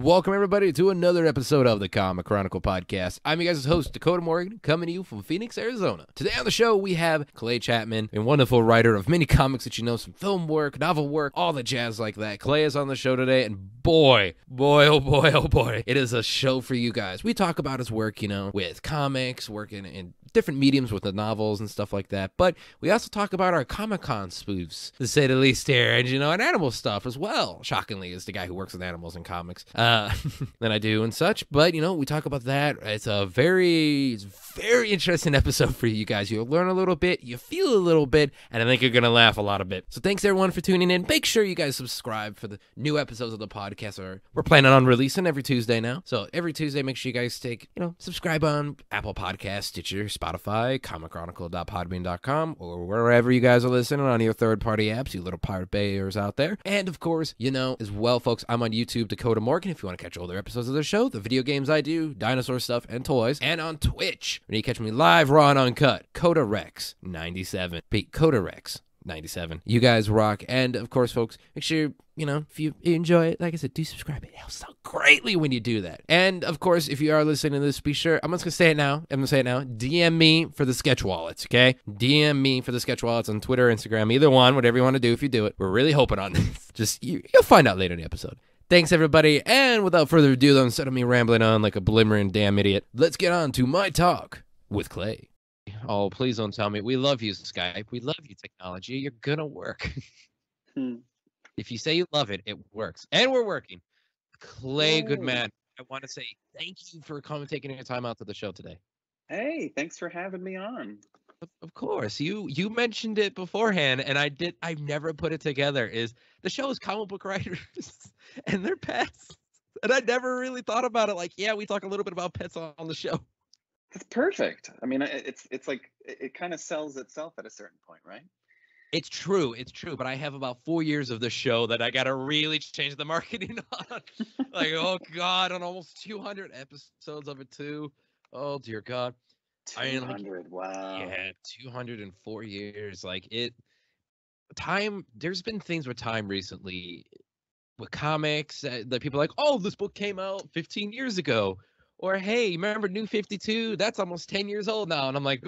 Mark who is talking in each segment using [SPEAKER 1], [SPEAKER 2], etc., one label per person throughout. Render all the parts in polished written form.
[SPEAKER 1] Welcome, everybody, to another episode of the Chronicle podcast. I'm your guys' host, Dakota Morgan, coming to you from Phoenix, Arizona. Today on the show, we have Clay Chapman, a wonderful writer of many comics that you know, some film work, novel work, all the jazz like that. Clay is on the show today, and boy, it is a show for you guys. We talk about his work, you know, with comics, working in different mediums with the novels and stuff like that, but we also talk about our Comic-Con spoofs, to say the least here, and, you know, and animal stuff as well, shockingly, as the guy who works with animals in comics. Than I do and such, but you know, we talk about that. It's a very interesting episode for you guys. You'll learn a little bit, you feel a little bit, and I think you're gonna laugh a lot of bit. So thanks everyone for tuning in. Make sure you guys subscribe for the new episodes of the podcast. We're planning on releasing every Tuesday now, so every Tuesday make sure you guys subscribe on Apple Podcasts, Stitcher, Spotify, comicchronicle.podbean.com, or wherever you guys are listening on your third-party apps, you little Pirate Bayers out there. And of course, you know, as well, folks, I'm on YouTube, Dakota Morgan, if you want to catch older episodes of the show, the video games I do, dinosaur stuff, and toys, and on Twitch, when you catch me live, raw and uncut, Coda Rex 97. Beat Coda Rex 97. You guys rock. And of course, folks, make sure, you know, if you enjoy it, like I said, do subscribe. It helps out greatly when you do that. And of course, if you are listening to this, be sure, I'm just gonna say it now. DM me for the sketch wallets, okay? DM me for the sketch wallets on Twitter, Instagram, either one, whatever you want to do. If you do it, we're really hoping on this. Just you'll find out later in the episode. Thanks, everybody, and without further ado, though, instead of me rambling on like a blimmering damn idiot, let's get on to my talk with Clay. Oh, please don't tell me. We love you, Skype. We love you, technology. You're gonna work. If you say you love it, it works. And we're working. Clay, good man. I want to say thank you for taking your time out to the show today.
[SPEAKER 2] Hey, thanks for having me on.
[SPEAKER 1] Of course. You mentioned it beforehand, and I've never put it together, is the show is comic book writers and their pets. And I never really thought about it like, yeah, we talk a little bit about pets on the show.
[SPEAKER 2] That's perfect. I mean, it's like it kind of sells itself at a certain point, right?
[SPEAKER 1] It's true, but I have about 4 years of the show that I gotta really change the marketing on. Like, oh God, on almost 200 episodes of it too. Oh dear God.
[SPEAKER 2] 200, wow.
[SPEAKER 1] Yeah, 204 years. Like time, there's been things with time recently with comics that people are like, oh, this book came out 15 years ago. Or, hey, remember New 52? That's almost 10 years old now. And I'm like,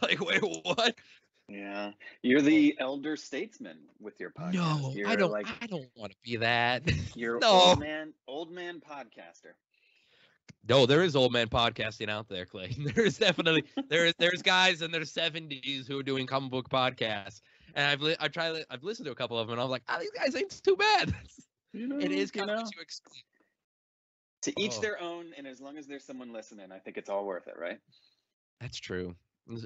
[SPEAKER 1] like, wait, what?
[SPEAKER 2] Yeah, you're the elder statesman with your podcast.
[SPEAKER 1] No, I don't want to be that.
[SPEAKER 2] You're
[SPEAKER 1] no.
[SPEAKER 2] old man podcaster.
[SPEAKER 1] No, there is old man podcasting out there, Clay. There's definitely there's guys in their 70s who are doing comic book podcasts, and I've listened to a couple of them, and I was like, these guys ain't too bad.
[SPEAKER 2] You know,
[SPEAKER 1] it is kind of what you expect.
[SPEAKER 2] To each their own, and as long as there's someone listening, I think it's all worth it, right?
[SPEAKER 1] That's true.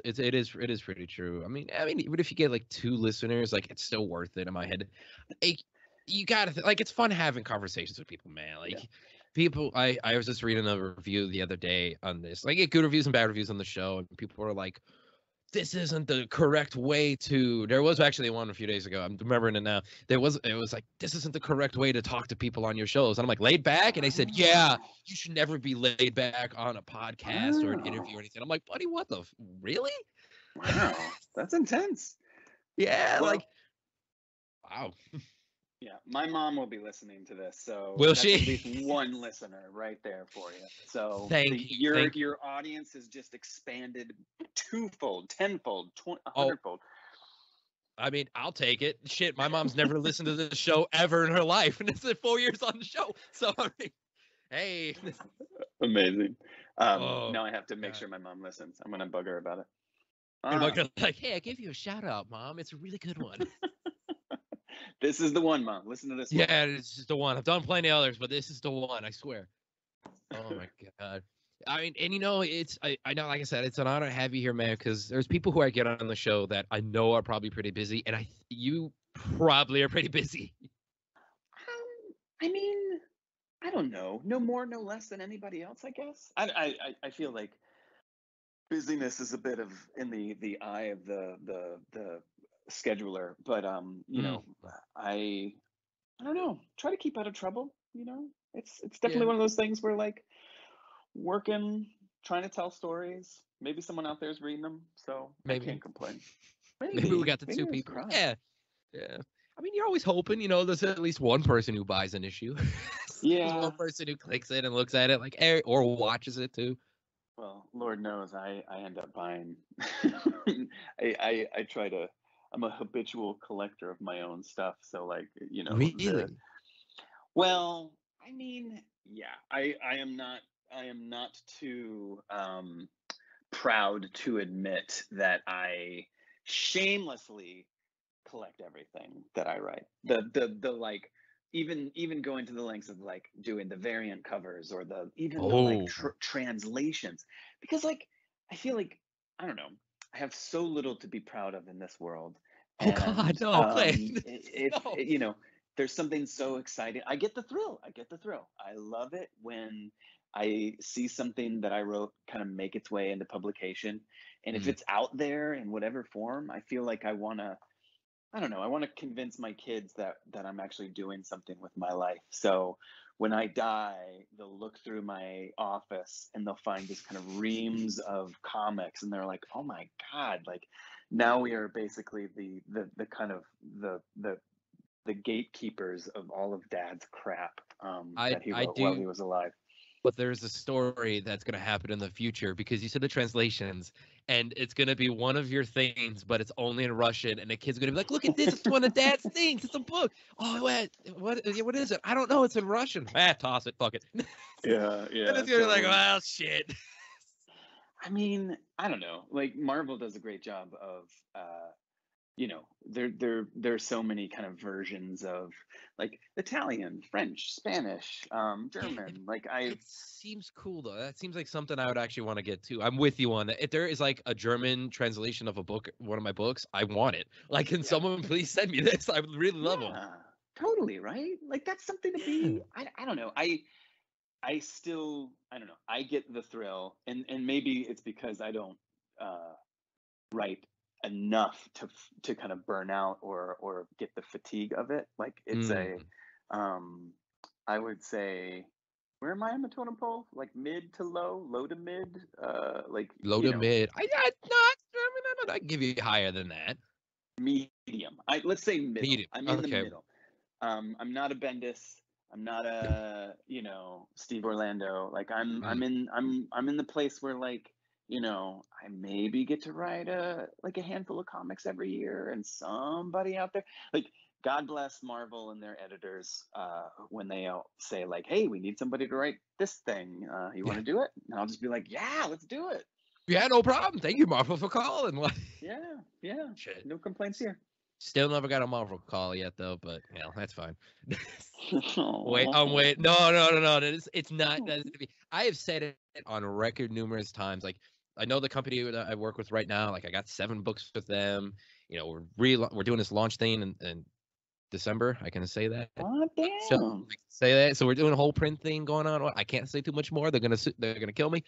[SPEAKER 1] It is pretty true. I mean, even if you get like 2 listeners, like it's still worth it in my head. Like, you gotta like it's fun having conversations with people, man. Like. Yeah. People, I was just reading a review the other day on this. Like, get good reviews and bad reviews on the show, and people were like, "This isn't the correct way to." There was actually one a few days ago. I'm remembering it now. It was like, "This isn't the correct way to talk to people on your shows." And I'm like, "Laid back," and they said, "Yeah, you should never be laid back on a podcast or an interview or anything." I'm like, "Buddy, what the really?"
[SPEAKER 2] Wow, that's intense.
[SPEAKER 1] Yeah, well, like, wow.
[SPEAKER 2] Yeah, my mom will be listening to this, so
[SPEAKER 1] will
[SPEAKER 2] that's
[SPEAKER 1] she?
[SPEAKER 2] At least one listener right there for you. So your audience has just expanded twofold, tenfold, 100-fold.
[SPEAKER 1] I mean, I'll take it. Shit, my mom's never listened to this show ever in her life, and it's 4 years on the show. So I mean, hey,
[SPEAKER 2] amazing. Now I have to make sure my mom listens. I'm gonna bug her about it.
[SPEAKER 1] Like, hey, I gave you a shout out, Mom. It's a really good one.
[SPEAKER 2] This is the one, Mom. Listen to this one.
[SPEAKER 1] Yeah, this is the one. I've done plenty of others, but this is the one, I swear. Oh, my God. I mean, and you know, I know, like I said, it's an honor to have you here, man, because there's people who I get on the show that I know are probably pretty busy, and you probably are pretty busy.
[SPEAKER 2] I mean, I don't know. No more, no less than anybody else, I guess. I feel like busyness is a bit of in the eye of the scheduler, but you know, I don't know, try to keep out of trouble, you know. It's definitely one of those things where, like, working, trying to tell stories, maybe someone out there is reading them, so maybe I can't complain.
[SPEAKER 1] Maybe we got the 2 people. Yeah I mean, you're always hoping, you know, there's at least one person who buys an issue. There's one
[SPEAKER 2] Yeah.
[SPEAKER 1] person who clicks it and looks at it like, or watches it too.
[SPEAKER 2] Well, Lord knows I end up buying. I try to. I'm a habitual collector of my own stuff. So like
[SPEAKER 1] Really?
[SPEAKER 2] well, I mean, yeah, I am not too proud to admit that I shamelessly collect everything that I write. The like even going to the lengths of like doing the variant covers or the even the like
[SPEAKER 1] Oh,
[SPEAKER 2] translations because like I feel like I don't know, I have so little to be proud of in this world.
[SPEAKER 1] oh God,
[SPEAKER 2] And
[SPEAKER 1] no, Clay,
[SPEAKER 2] if
[SPEAKER 1] no.
[SPEAKER 2] there's something so exciting, I get the thrill. I love it when I see something that I wrote kind of make its way into publication. And if
[SPEAKER 1] Mm.
[SPEAKER 2] it's out there in whatever form, I feel like I don't know. I want to convince my kids that I'm actually doing something with my life. So when I die, they'll look through my office and they'll find this kind of reams of comics, and they're like, "Oh my God!" Like now we are basically the kind of the gatekeepers of all of Dad's crap
[SPEAKER 1] I
[SPEAKER 2] that he
[SPEAKER 1] I
[SPEAKER 2] wrote while
[SPEAKER 1] do,
[SPEAKER 2] he was alive.
[SPEAKER 1] but there's a story that's gonna happen in the future because you said the translations, and it's gonna be one of your things, but it's only in Russian, and the kid's gonna be like, "Look at this! It's one of Dad's things. It's a book. Oh, what is it? I don't know. It's in Russian. Ah, toss it. Fuck it."
[SPEAKER 2] Yeah,
[SPEAKER 1] And
[SPEAKER 2] yeah,
[SPEAKER 1] it's gonna be like,
[SPEAKER 2] totally.
[SPEAKER 1] "Well, shit."
[SPEAKER 2] I mean, I don't know. Like Marvel does a great job of there's so many kind of versions of like Italian, French, Spanish,
[SPEAKER 1] Yeah,
[SPEAKER 2] German. Like I've
[SPEAKER 1] it seems cool though. That seems like something I would actually want to get to. I'm with you on that. If there is like a German translation of a book, one of my books, I want it. Like, can
[SPEAKER 2] yeah,
[SPEAKER 1] someone please send me this? I would really love one.
[SPEAKER 2] yeah, totally, right? Like that's something to
[SPEAKER 1] Yeah.
[SPEAKER 2] be. I don't know. I still I don't know. I get the thrill, and maybe it's because I don't uh write enough to kind of burn out or get the fatigue of it. Like it's a
[SPEAKER 1] Mm,
[SPEAKER 2] um I would say, where am I on the totem pole? Like mid to low, low to mid, like
[SPEAKER 1] low to mid. I not. I mean, I give you higher than that.
[SPEAKER 2] medium. Let's say middle.
[SPEAKER 1] Medium.
[SPEAKER 2] I'm in the
[SPEAKER 1] Okay.
[SPEAKER 2] middle. I'm not a Bendis. I'm not a Steve Orlando. Like
[SPEAKER 1] Mm.
[SPEAKER 2] I'm in the place where like I maybe get to write a handful of comics every year, and somebody out there like God bless Marvel and their editors when they say like, hey, we need somebody to write this thing. You want
[SPEAKER 1] Yeah.
[SPEAKER 2] to do it? And I'll just be like, yeah, let's do it.
[SPEAKER 1] Yeah, no problem. Thank you, Marvel, for calling. Like,
[SPEAKER 2] Yeah, yeah.
[SPEAKER 1] shit.
[SPEAKER 2] No complaints here.
[SPEAKER 1] Still never got a Marvel call yet, though. But that's fine. Wait, I'm
[SPEAKER 2] Oh.
[SPEAKER 1] wait. No. It's not. I have said it on record numerous times. Like, I know the company that I work with right now. Like, I got 7 books with them. We're doing this launch thing in December. I can say that.
[SPEAKER 2] Oh,
[SPEAKER 1] So
[SPEAKER 2] damn.
[SPEAKER 1] I can say that. So we're doing a whole print thing going on. I can't say too much more. They're gonna kill me.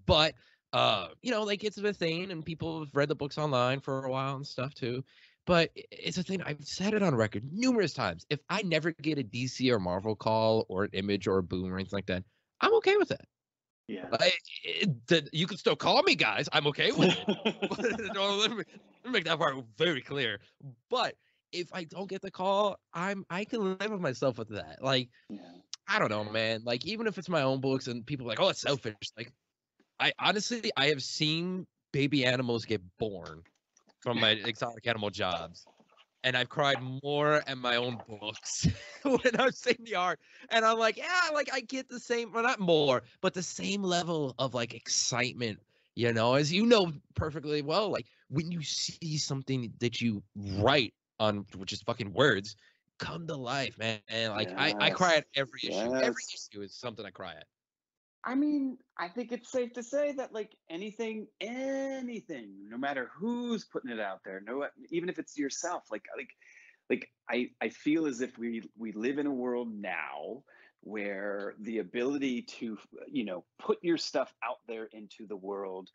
[SPEAKER 1] But like it's a thing, and people have read the books online for a while and stuff too. But it's a thing. I've said it on record numerous times. If I never get a DC or Marvel call or an Image or a Boom or anything like that, I'm okay with that.
[SPEAKER 2] Yeah.
[SPEAKER 1] You can still call me, guys. I'm okay with it. Let me make that part very clear. But if I don't get the call, I can live with myself with that. Like,
[SPEAKER 2] Yeah.
[SPEAKER 1] I don't know, man. Like, even if it's my own books and people are like, oh, it's selfish. Like, I honestly I have seen baby animals get born from my exotic animal jobs. And I've cried more at my own books when I've seen the art. And I'm like, yeah, like I get the same, well, not more, but the same level of like excitement, as you know perfectly well. Like when you see something that you write on, which is fucking words, come to life, man. And like I cry
[SPEAKER 2] Yes.
[SPEAKER 1] at every issue. Every
[SPEAKER 2] Yes.
[SPEAKER 1] issue is something I cry at.
[SPEAKER 2] I mean, I think it's safe to say that like anything, no matter who's putting it out there, no, even if it's yourself, like I feel as if we live in a world now where the ability to put your stuff out there into the world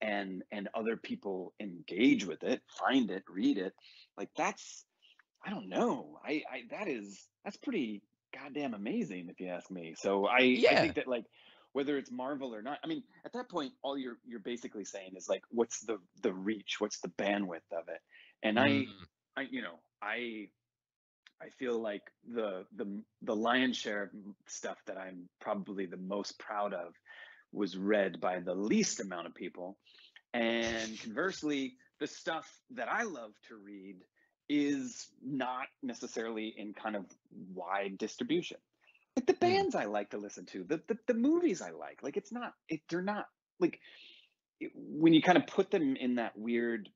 [SPEAKER 2] and other people engage with it, find it, read it, like that's I don't know. That's pretty goddamn amazing if you ask me. So I
[SPEAKER 1] Yeah.
[SPEAKER 2] think that like whether it's Marvel or not, I mean, at that point, all you're basically saying is like, what's the reach, what's the bandwidth of it? And
[SPEAKER 1] Mm.
[SPEAKER 2] I I feel like the lion's share of stuff that I'm probably the most proud of was read by the least amount of people. And conversely, the stuff that I love to read is not necessarily in kind of wide distribution. Like the bands I like to listen to, the movies I like it's not, they're not like, when you kind of put them in that weird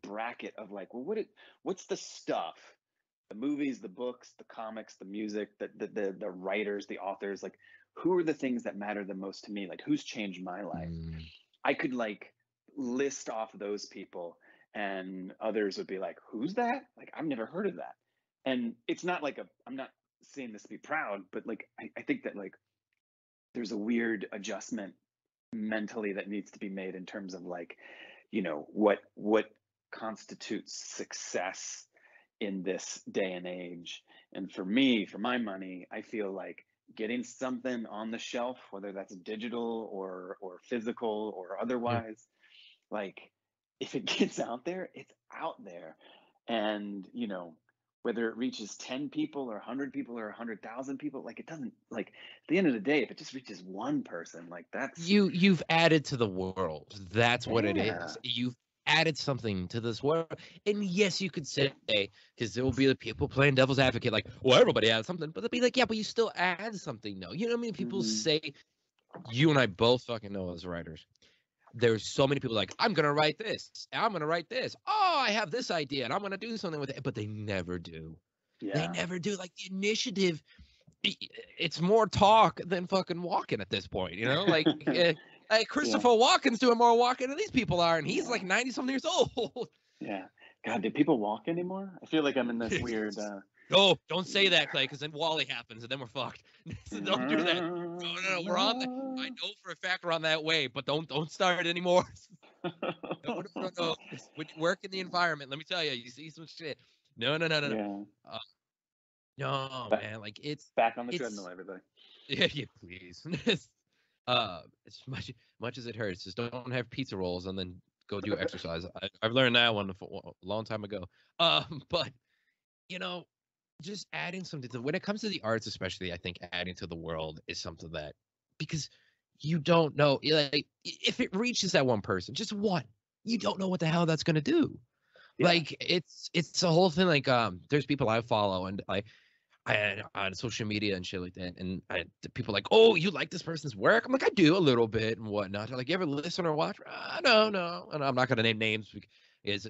[SPEAKER 2] bracket of like, well, what's the stuff, the movies, the books, the comics, the music, the writers, the authors, like who are the things that matter the most to me? Like who's changed my life? I could like list off those people, and others would be like, who's that? Like, I've never heard of that. And it's not like I'm not saying this to be proud, but like, I think that like there's a weird adjustment mentally that needs to be made in terms of like, what constitutes success in this day and age. And for me, for my money, I feel like getting something on the shelf, whether that's digital or physical or otherwise, like if it gets out there, it's out there. And whether it reaches 10 people or 100 people or 100,000 people, like it doesn't, like at the end of the day, if it just reaches one person, like that's
[SPEAKER 1] You've added to the world. That's what it
[SPEAKER 2] yeah.
[SPEAKER 1] is. You've added something to this world. And yes, you could say, because there will be the people playing devil's advocate, like, well, everybody adds something, but they'll be like, yeah, but you still add something though. You know what I mean? People say, you and I both fucking know as writers, there's so many people like, I'm gonna write this, I'm gonna write this, oh, I have this idea and I'm gonna do something with it, but they never do. They never do. Like the initiative, it's more talk than fucking walking at this point, like Christopher Walken's doing more walking than these people are, and he's like 90 something years old.
[SPEAKER 2] God, do people walk anymore? I feel like I'm in this weird
[SPEAKER 1] no, don't say that, Clay, because then Wally happens and then we're fucked. So don't do that. No, we're on that. I know for a fact we're on that way, but don't start anymore. No. When you work in the environment, let me tell you see some shit. No. No, man, like it's
[SPEAKER 2] back on the treadmill, everybody.
[SPEAKER 1] Yeah, please. As much as it hurts, just don't have pizza rolls and then go do exercise. I've learned that one a long time ago. But just adding something to when it comes to the arts, especially, I think adding to the world is something that, because you don't know, like if it reaches that one person, just one, you don't know what the hell that's gonna do. Like it's a whole thing. Like there's people I follow and I on social media and shit like that, and people are like, oh, you like this person's work? I'm like, I do a little bit and whatnot. They're like, you ever listen or watch? No, and I'm not gonna name names because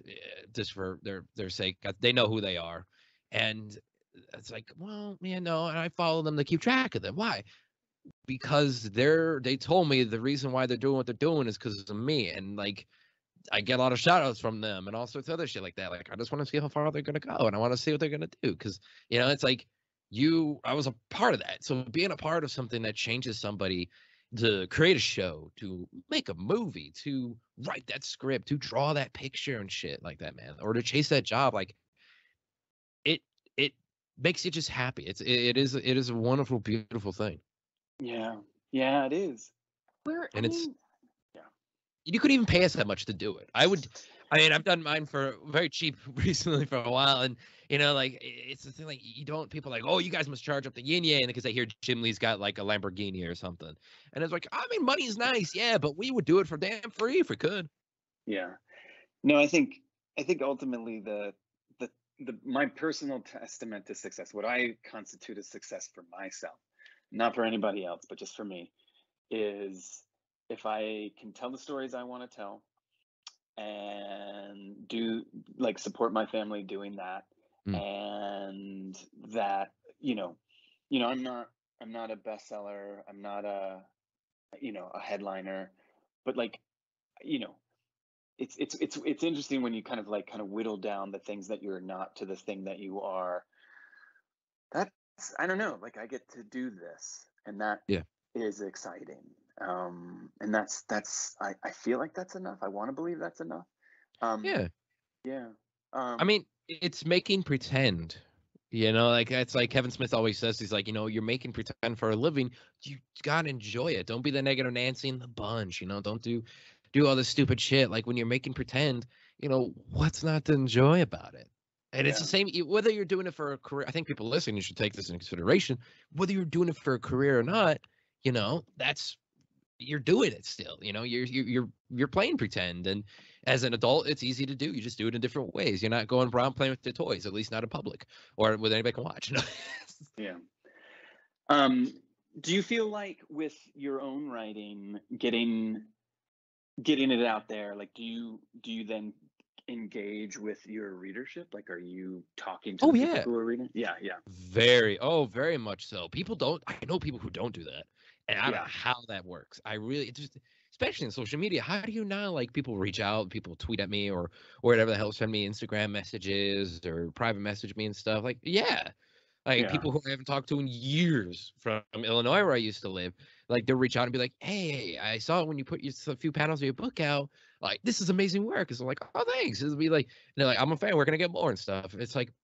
[SPEAKER 1] just for their sake. They know who they are, and it's like, well, no, and I follow them to keep track of them. Why? Because they told me the reason why they're doing what they're doing is because of me, and like I get a lot of shout outs from them and all sorts of other shit like that. Like I just want to see how far they're gonna go, and I want to see what they're gonna do, because it's like I was a part of that. So being a part of something that changes somebody, to create a show, to make a movie, to write that script, to draw that picture and shit like that, man, or to chase that job, like it makes you just happy. It is a wonderful, beautiful thing.
[SPEAKER 2] Yeah, it is.
[SPEAKER 1] You couldn't even pay us that much to do it. I've done mine for very cheap recently for a while, and like it's the thing, like people are like, oh, you guys must charge up the yin yang because they hear Jim Lee's got like a Lamborghini or something, and it's like, I mean, money's nice, yeah, but we would do it for damn free if we could.
[SPEAKER 2] Yeah, no, I think ultimately my personal testament to success, what I constitute as success for myself, not for anybody else, but just for me, is if I can tell the stories I want to tell and do like support my family doing that, and that I'm not a bestseller, I'm not a headliner, but like it's interesting when you kind of whittle down the things that you're not to the thing that you are. That's, I don't know, like I get to do this, and that is exciting. And that's I feel like that's enough. I want to believe that's enough. I
[SPEAKER 1] mean, it's making pretend, like it's like Kevin Smith always says, he's like, you're making pretend for a living, you gotta enjoy it. Don't be the negative Nancy in the bunch, don't do all this stupid shit. Like when you're making pretend, what's not to enjoy about it? And it's the same, whether you're doing it for a career. I think people listening should take this into consideration. Whether you're doing it for a career or not, you're doing it still. You're playing pretend. And as an adult, it's easy to do. You just do it in different ways. You're not going around playing with your toys, at least not in public or with anybody can watch.
[SPEAKER 2] Yeah. Do you feel like with your own writing, getting it out there, like do you then engage with your readership? Like, are you talking to the people who are reading? Yeah.
[SPEAKER 1] Very much so. I know people who don't do that, and I don't know how that works. Especially in social media, how do you not, like, people reach out, people tweet at me or whatever the hell, send me Instagram messages or private message me and stuff, like, people who I haven't talked to in years from Illinois, where I used to live, like, they'll reach out and be like, hey, I saw when you put a few panels of your book out, like, this is amazing work. It's like, oh, thanks. It'll be like, they're like, I'm a fan, we're gonna get more and stuff. It's like,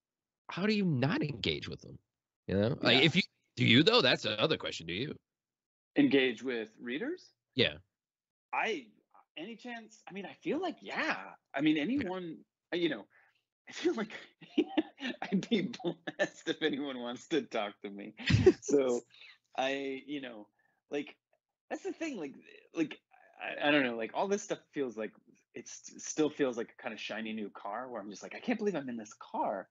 [SPEAKER 1] how do you not engage with them? Like, if you do, though, that's the other question. Do you
[SPEAKER 2] engage with readers?
[SPEAKER 1] Yeah.
[SPEAKER 2] Any chance? I mean, I feel like, I mean, anyone, I feel like I'd be blessed if anyone wants to talk to me. So like, that's the thing. Like I don't know, like, all this stuff feels like still feels like a kind of shiny new car where I'm just like, I can't believe I'm in this car.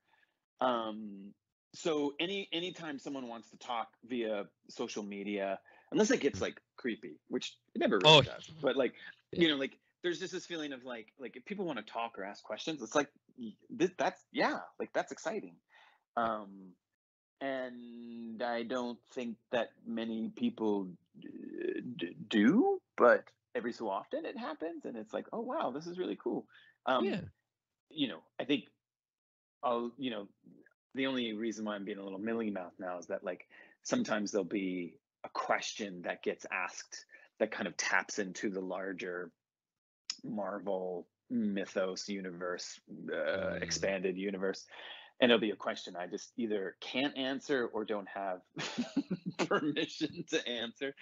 [SPEAKER 2] So anytime someone wants to talk via social media, unless it gets like creepy, which it never really does, but like, like, there's just this feeling of like if people want to talk or ask questions, it's like that's exciting. And I don't think that many people do, but every so often it happens, and it's like, oh wow, this is really cool. I think the only reason why I'm being a little mealy mouth now is that, like, sometimes there'll be a question that gets asked that kind of taps into the larger Marvel mythos universe, expanded universe, and it'll be a question I just either can't answer or don't have permission to answer,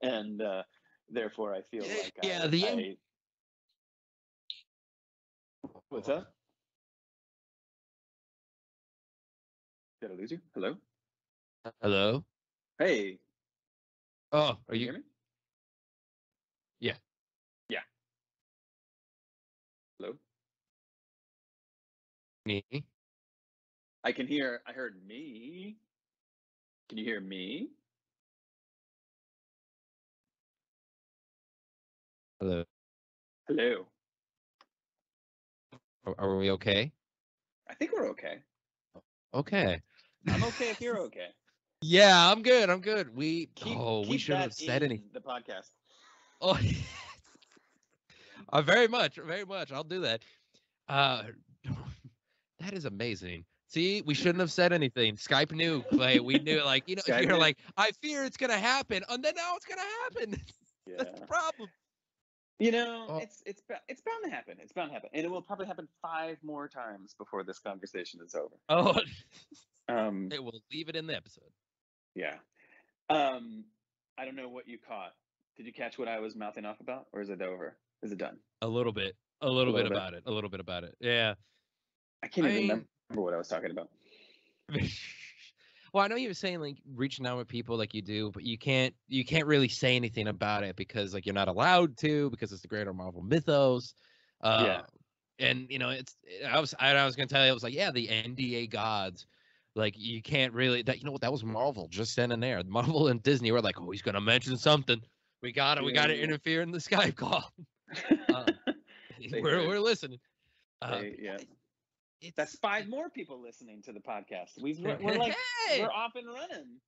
[SPEAKER 2] and therefore I feel like what's up? Did I lose you? Hello? Hey.
[SPEAKER 1] Oh,
[SPEAKER 2] Can you hear me?
[SPEAKER 1] Yeah.
[SPEAKER 2] Hello?
[SPEAKER 1] Me?
[SPEAKER 2] I heard me. Can you hear me?
[SPEAKER 1] Hello? Are we okay?
[SPEAKER 2] I think we're okay.
[SPEAKER 1] Okay.
[SPEAKER 2] I'm okay if you're okay.
[SPEAKER 1] Yeah, I'm good. We shouldn't have said anything.
[SPEAKER 2] The podcast.
[SPEAKER 1] Oh, very much. I'll do that. That is amazing. See, we shouldn't have said anything. Skype knew, Clay. We knew, like, you're like, I fear it's gonna happen, and then now it's gonna happen. That's the problem.
[SPEAKER 2] It's bound to happen. It's bound to happen, and it will probably happen 5 more times before this conversation is over.
[SPEAKER 1] Oh, it will leave it in the episode.
[SPEAKER 2] Yeah. I don't know what you caught. Did you catch what I was mouthing off about, or is it over? Is it done?
[SPEAKER 1] A little bit about it. Yeah.
[SPEAKER 2] I can't even remember what I was talking about.
[SPEAKER 1] Well, I know you were saying, like, reaching out with people like you do, but you can't really say anything about it because, like, you're not allowed to, because it's the greater Marvel mythos. And I was gonna tell you, I was like, the NDA gods, like, you can't really, that that was Marvel just then and there. Marvel and Disney were like, oh, he's gonna mention something. We gotta interfere in the Skype call. We're listening.
[SPEAKER 2] That's 5 more people listening to the podcast. We're off and running.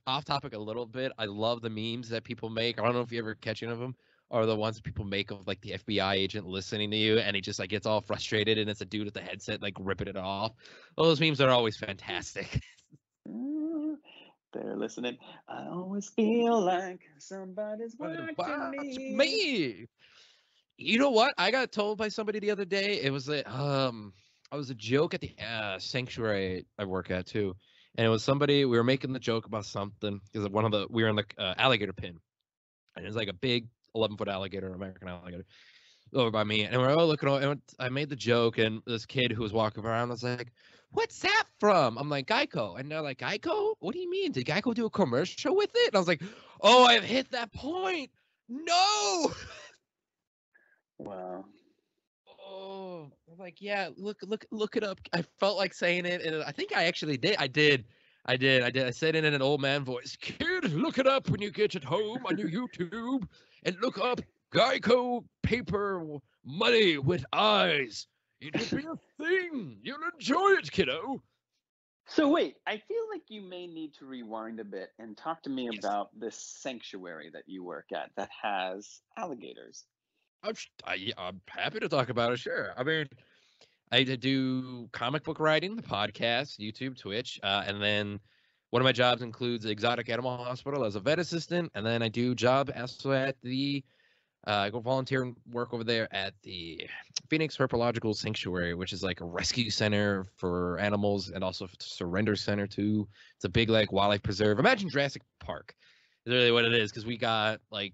[SPEAKER 1] Off topic a little bit. I love the memes that people make. I don't know if you ever catch any of them. Are the ones that people make of, like, the FBI agent listening to you, and he just, like, gets all frustrated, and it's a dude with the headset, like, ripping it off. Those memes are always fantastic.
[SPEAKER 2] They're listening. I always feel like somebody's watching me.
[SPEAKER 1] You know what? I got told by somebody the other day. It was I was a joke at the sanctuary I work at too, and it was somebody. We were making the joke about something because we were in the alligator pen, and it was like a big 11-foot alligator, American alligator, over by me, and we're all looking over, and I made the joke, and this kid who was walking around was like, "What's that from?" I'm like, "Geico," and they're like, "Geico? What do you mean? Did Geico do a commercial with it?" And I was like, "Oh, I've hit that point. No."
[SPEAKER 2] Wow.
[SPEAKER 1] Oh, I'm like, yeah, look it up. I felt like saying it, and I think I actually did. I did. I said it in an old man voice. Kid, look it up when you get it home on your YouTube, and look up Geico paper money with eyes. It'll be a thing. You'll enjoy it, kiddo.
[SPEAKER 2] So wait, I feel like you may need to rewind a bit and talk to me
[SPEAKER 1] Yes.
[SPEAKER 2] about this sanctuary that you work at that has alligators.
[SPEAKER 1] I'm happy to talk about it. Sure. I mean, I do comic book writing, the podcast, YouTube, Twitch, and then one of my jobs includes Exotic Animal Hospital as a vet assistant, and then I do job also at the I go volunteer and work over there at the Phoenix Herpetological Sanctuary, which is like a rescue center for animals and also a surrender center too. It's a big like wildlife preserve. Imagine Jurassic Park is really what it is, because we got like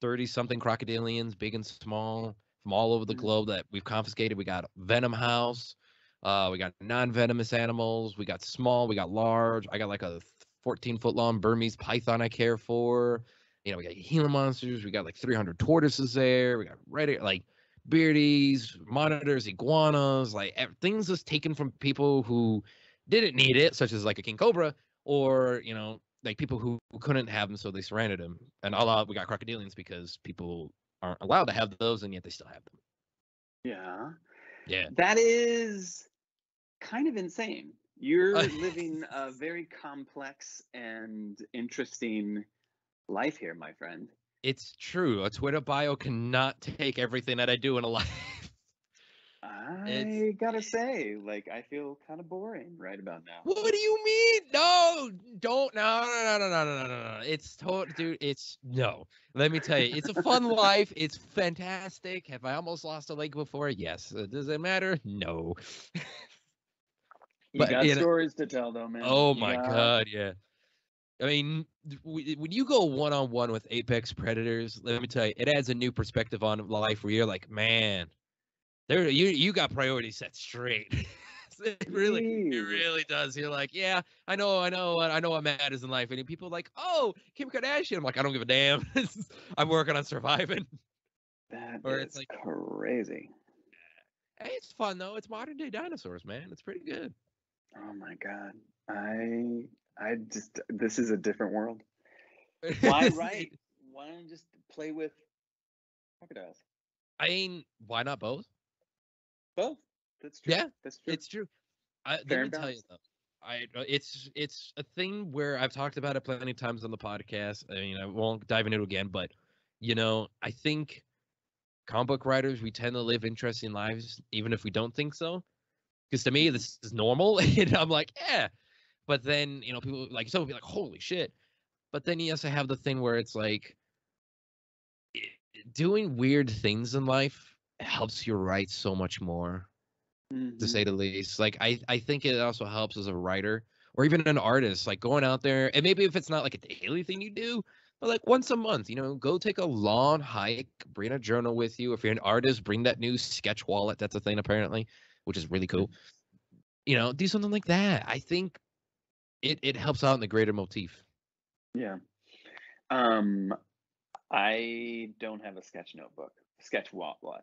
[SPEAKER 1] 30 something crocodilians, big and small, from all over the
[SPEAKER 2] Mhm.
[SPEAKER 1] globe that we've confiscated. We got Venom House. We got non-venomous animals. We got small. We got large. I got like a 14-foot long Burmese python I care for. You know, we got Gila monsters. We got like 300 tortoises there. We got like beardies, monitors, iguanas, like things just taken from people who didn't need it, such as like a king cobra, or you know, like people who couldn't have them, so they surrendered them. And we got crocodilians because people aren't allowed to have those, and yet they still have them.
[SPEAKER 2] Yeah.
[SPEAKER 1] Yeah.
[SPEAKER 2] That is kind of insane. You're living a very complex and interesting life here, my friend.
[SPEAKER 1] It's true. A Twitter bio cannot take everything that I do in a life. It's
[SPEAKER 2] I gotta say, like, I feel kind of boring right about now.
[SPEAKER 1] What do you mean? No, don't. No. It's total, dude. It's no. Let me tell you, it's a fun life. It's fantastic. Have I almost lost a leg before? Yes. Does it matter? No.
[SPEAKER 2] You
[SPEAKER 1] But
[SPEAKER 2] got stories to tell, though, man.
[SPEAKER 1] oh
[SPEAKER 2] You
[SPEAKER 1] my
[SPEAKER 2] got.
[SPEAKER 1] god, yeah. I mean, when you go one-on-one with apex predators, let me tell you, it adds a new perspective on life where you're like, man, there you got priorities set straight. It
[SPEAKER 2] Jeez.
[SPEAKER 1] really does. You're like, yeah, I know what matters in life. And people are like, oh, Kim Kardashian. I'm like, I don't give a damn. I'm working on surviving.
[SPEAKER 2] That
[SPEAKER 1] Or it's
[SPEAKER 2] is
[SPEAKER 1] like,
[SPEAKER 2] crazy.
[SPEAKER 1] hey, it's fun though. It's modern day dinosaurs, man. It's pretty good.
[SPEAKER 2] Oh my God. I just, this is a different world. Why write? Why don't you just play with crocodiles?
[SPEAKER 1] I mean, why not both?
[SPEAKER 2] Both. That's true.
[SPEAKER 1] Yeah,
[SPEAKER 2] That's true.
[SPEAKER 1] it's true. Let
[SPEAKER 2] Fair
[SPEAKER 1] me
[SPEAKER 2] and
[SPEAKER 1] tell you
[SPEAKER 2] balanced.
[SPEAKER 1] though, it's a thing where I've talked about it plenty of times on the podcast. I mean, I won't dive into it again, but you know, I think comic book writers, we tend to live interesting lives even if we don't think so. Because to me,
[SPEAKER 2] Mhm.
[SPEAKER 1] this is normal, and I'm like, yeah. But then you know, people like so be like, holy shit. But then you also have the thing where it's like doing weird things in life helps you write so much more, to say
[SPEAKER 2] Mhm.
[SPEAKER 1] the least. Like I think it also helps as a writer or even an artist, like going out there, and maybe if it's not like a daily thing you do, but like once a month, you know, go take a long hike, bring a journal with you. If you're an artist, bring that new sketch wallet. That's a thing apparently, which is really cool. You know, do something like that. I think it helps out in the greater motif.
[SPEAKER 2] Yeah. Um, I don't have a sketch notebook. Sketch wallet.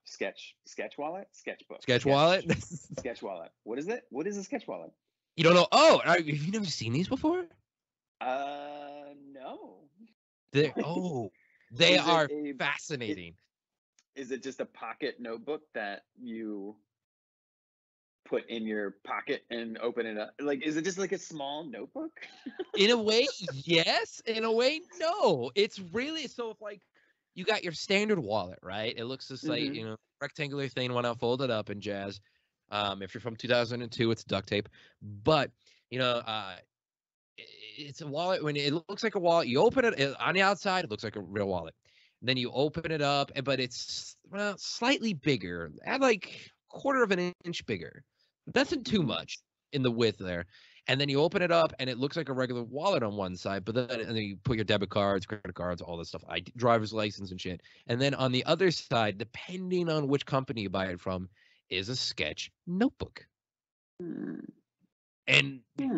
[SPEAKER 2] Sketch wallet? Sketchbook.
[SPEAKER 1] Sketch wallet.
[SPEAKER 2] Sketch wallet. What is it? What is a sketch wallet?
[SPEAKER 1] You don't know? Oh, have you never seen these before?
[SPEAKER 2] No.
[SPEAKER 1] They
[SPEAKER 2] Is it
[SPEAKER 1] are
[SPEAKER 2] a it
[SPEAKER 1] fascinating.
[SPEAKER 2] is it just a pocket notebook that you put in your pocket and open it up? Like, is it just like a small notebook?
[SPEAKER 1] In a way, yes. In a way, no. It's really so if like you got your standard wallet, right? It looks just like,
[SPEAKER 2] Hmm.
[SPEAKER 1] you know, rectangular thing when I fold it up and jazz. If you're from 2002, it's duct tape. But, you know, it's a wallet when it looks like a wallet. You open it on the outside, it looks like a real wallet. Then you open it up, but it's well, slightly bigger, at like quarter of an inch bigger. Nothing too
[SPEAKER 2] Hmm.
[SPEAKER 1] much in the width there. And then you open it up, and it looks like a regular wallet on one side, but then you put your debit cards, credit cards, all this stuff, driver's license and shit. And then on the other side, depending on which company you buy it from, is a sketch notebook. And let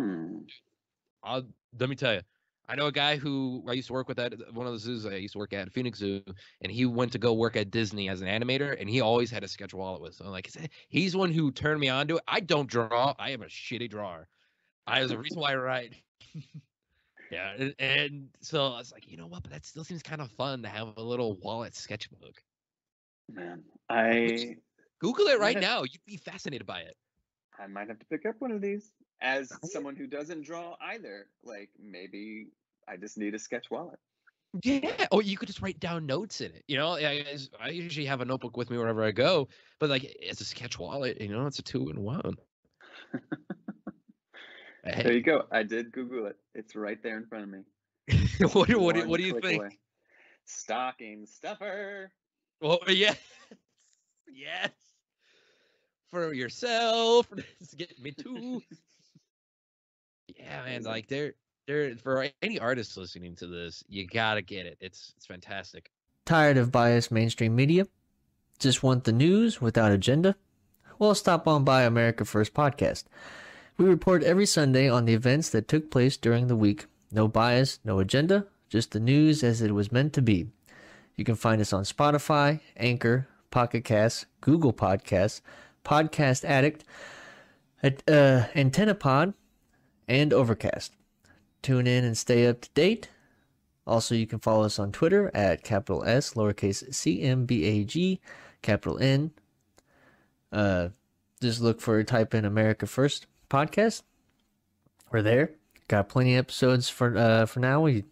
[SPEAKER 1] me tell you, I know a guy who I used to work with at one of the zoos I used to work at, Phoenix Zoo, and he went to go work at Disney as an animator, and he always had a sketch wallet with him. Like, he's one who turned me on to it. I don't draw. I am a shitty drawer. There's a reason why I write. Yeah, and so I was like, you know what? But that still seems kind of fun to have a little wallet sketchbook.
[SPEAKER 2] Man,
[SPEAKER 1] Google it right now. You'd be fascinated by it.
[SPEAKER 2] I might have to pick up one of these. As someone who doesn't draw either, like maybe I just need a sketch wallet.
[SPEAKER 1] Yeah, or you could just write down notes in it. You know, I usually have a notebook with me wherever I go, but like it's a sketch wallet. You know, it's a 2-in-1.
[SPEAKER 2] Hey. There you go. I did Google it. It's right there in front of me.
[SPEAKER 1] what do you think?
[SPEAKER 2] Away. Stocking stuffer.
[SPEAKER 1] Well, yes. For yourself. Get me too. Yeah, man. Like they're for any artist listening to this, you gotta get it. It's fantastic.
[SPEAKER 3] Tired of biased mainstream media? Just want the news without agenda? Well, stop on by America First Podcast. We report every Sunday on the events that took place during the week. No bias, no agenda, just the news as it was meant to be. You can find us on Spotify, Anchor, Pocket Casts, Google Podcasts, Podcast Addict, Antenna Pod, and Overcast. Tune in and stay up to date. Also, you can follow us on Twitter at capital S, lowercase CMBAG, capital N. Just type in America First Podcast. We're there. Got plenty of episodes for now. We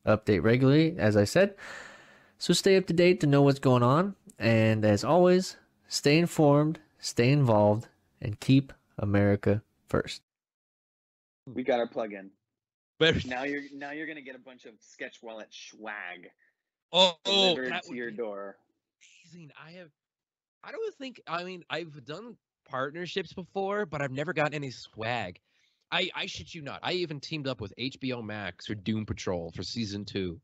[SPEAKER 3] update regularly, as I said. So stay up to date to know what's going on. And as always, stay informed, stay involved, and keep America first.
[SPEAKER 2] We got our plug-in. Now you're gonna get a bunch of sketch wallet swag delivered to your door.
[SPEAKER 1] Amazing. I've done partnerships before, but I've never gotten any swag. I shit you not. I even teamed up with HBO Max for Doom Patrol for season 2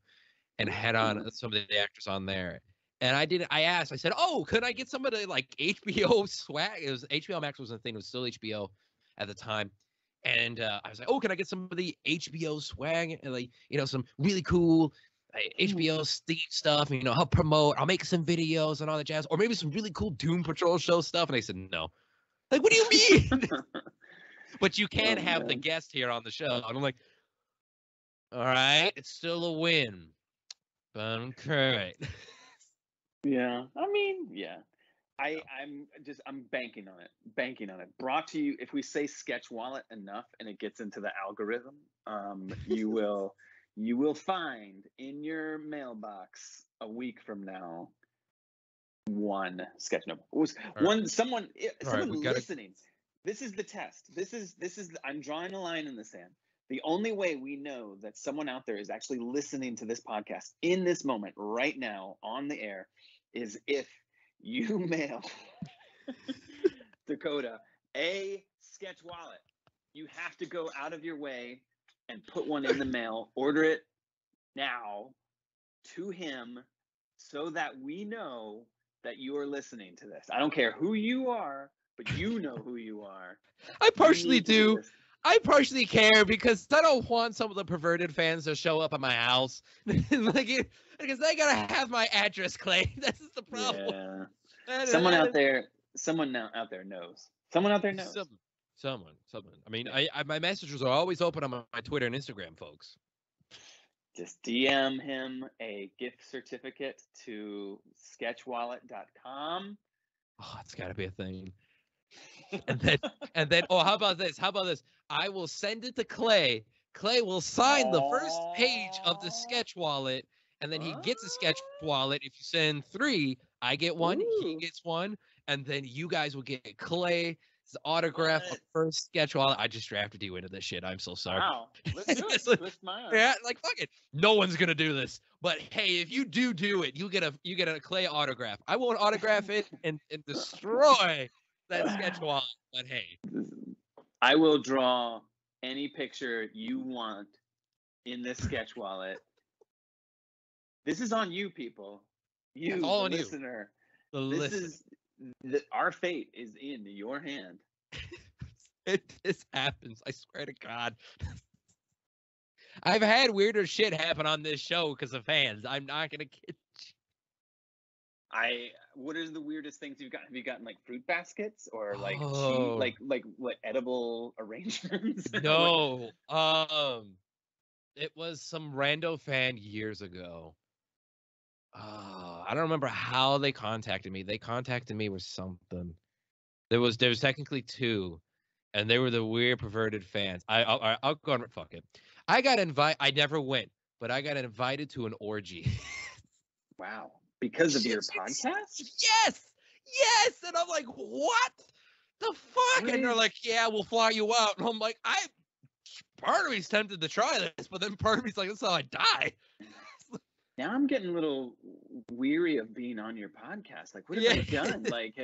[SPEAKER 1] and had on some of the actors on there. And I asked, I said, oh, could I get some of the like HBO swag? It was HBO Max was the thing. It was still HBO at the time. And I was like, oh, can I get some of the HBO swag? And like, some really cool HBO Steve stuff, help promote. I'll make some videos and all that jazz. Or maybe some really cool Doom Patrol show stuff. And I said, no. Like, what do you mean? But you can have the guest here on the show. And I'm like, all right, it's still a win. But okay.
[SPEAKER 2] Yeah. I mean, yeah. I'm banking on it. Brought to you, if we say sketch wallet enough and it gets into the algorithm, you will find in your mailbox a week from now one sketch note. Someone listening. This is the test. This is I'm drawing a line in the sand. The only way we know that someone out there is actually listening to this podcast in this moment right now on the air is if you mail Dakota a sketch wallet. You have to go out of your way and put one in the mail. Order it now to him so that we know that you are listening to this. I don't care who you are, but you know who you are.
[SPEAKER 1] I partially do. I partially care because I don't want some of the perverted fans to show up at my house. Because they gotta have my address, Clay. This is the problem.
[SPEAKER 2] Yeah. Someone out there knows. Someone out there knows.
[SPEAKER 1] Someone. I mean, my messages are always open on my Twitter and Instagram, folks.
[SPEAKER 2] Just DM him a gift certificate to sketchwallet.com.
[SPEAKER 1] Oh, it's got to be a thing. and then, oh, how about this? I will send it to Clay. Clay will sign the first page of the sketch wallet, and then he gets a sketch wallet. If you send 3, I get 1, he gets 1, and then you guys will get Clay's autograph of first sketch wallet. I just drafted you into this shit. I'm so sorry.
[SPEAKER 2] Wow. Let's do it. Twist my arm.
[SPEAKER 1] Yeah, like fuck it. No one's gonna do this. But hey, if you do it, you get a Clay autograph. I won't autograph it and destroy that sketch wallet. But hey,
[SPEAKER 2] I will draw any picture you want in this sketch wallet. This is on you, people. You,
[SPEAKER 1] That's all
[SPEAKER 2] the
[SPEAKER 1] on you.
[SPEAKER 2] listener.
[SPEAKER 1] This
[SPEAKER 2] is our fate is in your hand.
[SPEAKER 1] This happens. I swear to God. I've had weirder shit happen on this show because of fans. I'm not gonna kid you.
[SPEAKER 2] What are the weirdest things you've gotten? Have you gotten like fruit baskets or like
[SPEAKER 1] Oh.
[SPEAKER 2] like what edible arrangements?
[SPEAKER 1] No. It was some rando fan years ago. I don't remember how they contacted me. They contacted me with something. There was technically two, and they were the weird perverted fans. I'll go on. Fuck it. I got invited. I never went, but I got invited to an orgy.
[SPEAKER 2] Wow. Because of your podcast?
[SPEAKER 1] Yes. And I'm like, what the fuck? And they're like, yeah, we'll fly you out. And I'm like, part of me's tempted to try this, but then part of me's like, that's how I die.
[SPEAKER 2] Now I'm getting a little weary of being on your podcast. Like, what have I done? Like,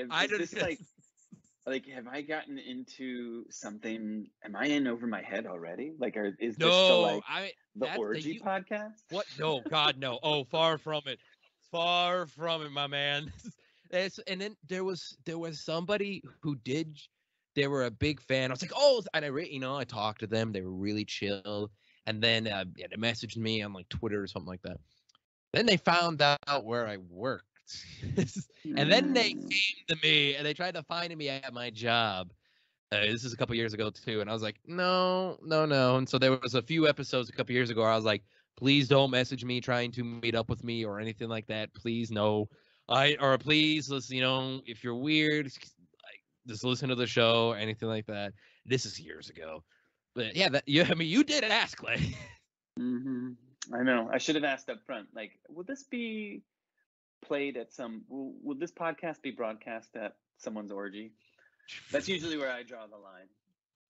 [SPEAKER 2] have I gotten into something? Am I in over my head already? Like, is this the orgy podcast?
[SPEAKER 1] What? No, God, no. Oh, far from it. Far from it, my man. And then there was somebody who did. They were a big fan. I was like, oh, and I talked to them. They were really chill. And then they messaged me on like Twitter or something like that. Then they found out where I worked. And then they came to me and they tried to find me at my job. This is a couple years ago too. And I was like, no. And so there was a few episodes a couple years ago where I was like, please don't message me trying to meet up with me or anything like that. Please no. Please listen, if you're weird, just listen to the show or anything like that. This is years ago. But yeah, you did ask, Clay.
[SPEAKER 2] Mm-hmm. I know. I should have asked up front. Like, will this be played at will this podcast be broadcast at someone's orgy? That's usually where I draw the line.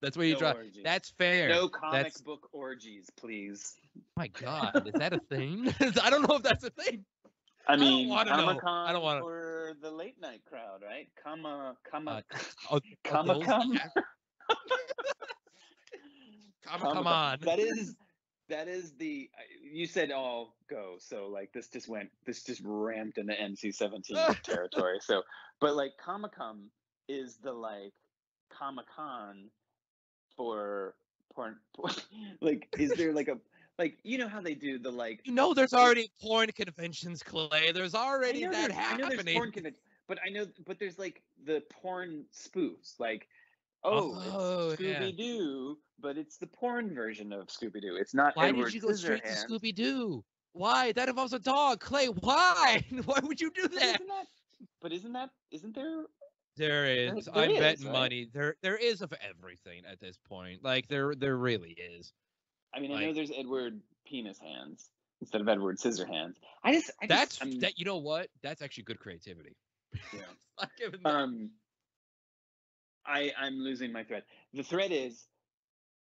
[SPEAKER 1] That's where you draw.
[SPEAKER 2] Orgies.
[SPEAKER 1] That's fair.
[SPEAKER 2] No comic book orgies, please.
[SPEAKER 1] My God, is that a thing? I don't know if that's a thing.
[SPEAKER 2] I mean,
[SPEAKER 1] Comic-Con I don't want
[SPEAKER 2] for the late night crowd, right? Come on. That is the. You said all go, so like this just ramped into NC-17 territory. So, but like Comic-Con is the like Comic-Con for porn. Like, is there like a how they do the like?
[SPEAKER 1] There's already porn conventions, Clay. There's already happening.
[SPEAKER 2] I know there's porn conventions, but there's like the porn spoofs, like. It's Scooby-Doo, but it's the porn version of Scooby-Doo. It's not
[SPEAKER 1] Why
[SPEAKER 2] Edward
[SPEAKER 1] did you go straight to
[SPEAKER 2] Scissorhands.
[SPEAKER 1] Scooby-Doo? Why? That involves a dog, Clay. Why? Why would you do that?
[SPEAKER 2] Isn't there?
[SPEAKER 1] There is. I'm betting money. There is of everything at this point. Like there really is.
[SPEAKER 2] I mean, I know there's Edward Penis Hands instead of Edward Scissorhands.
[SPEAKER 1] You know what? That's actually good creativity.
[SPEAKER 2] Yeah. I'm losing my thread. The thread is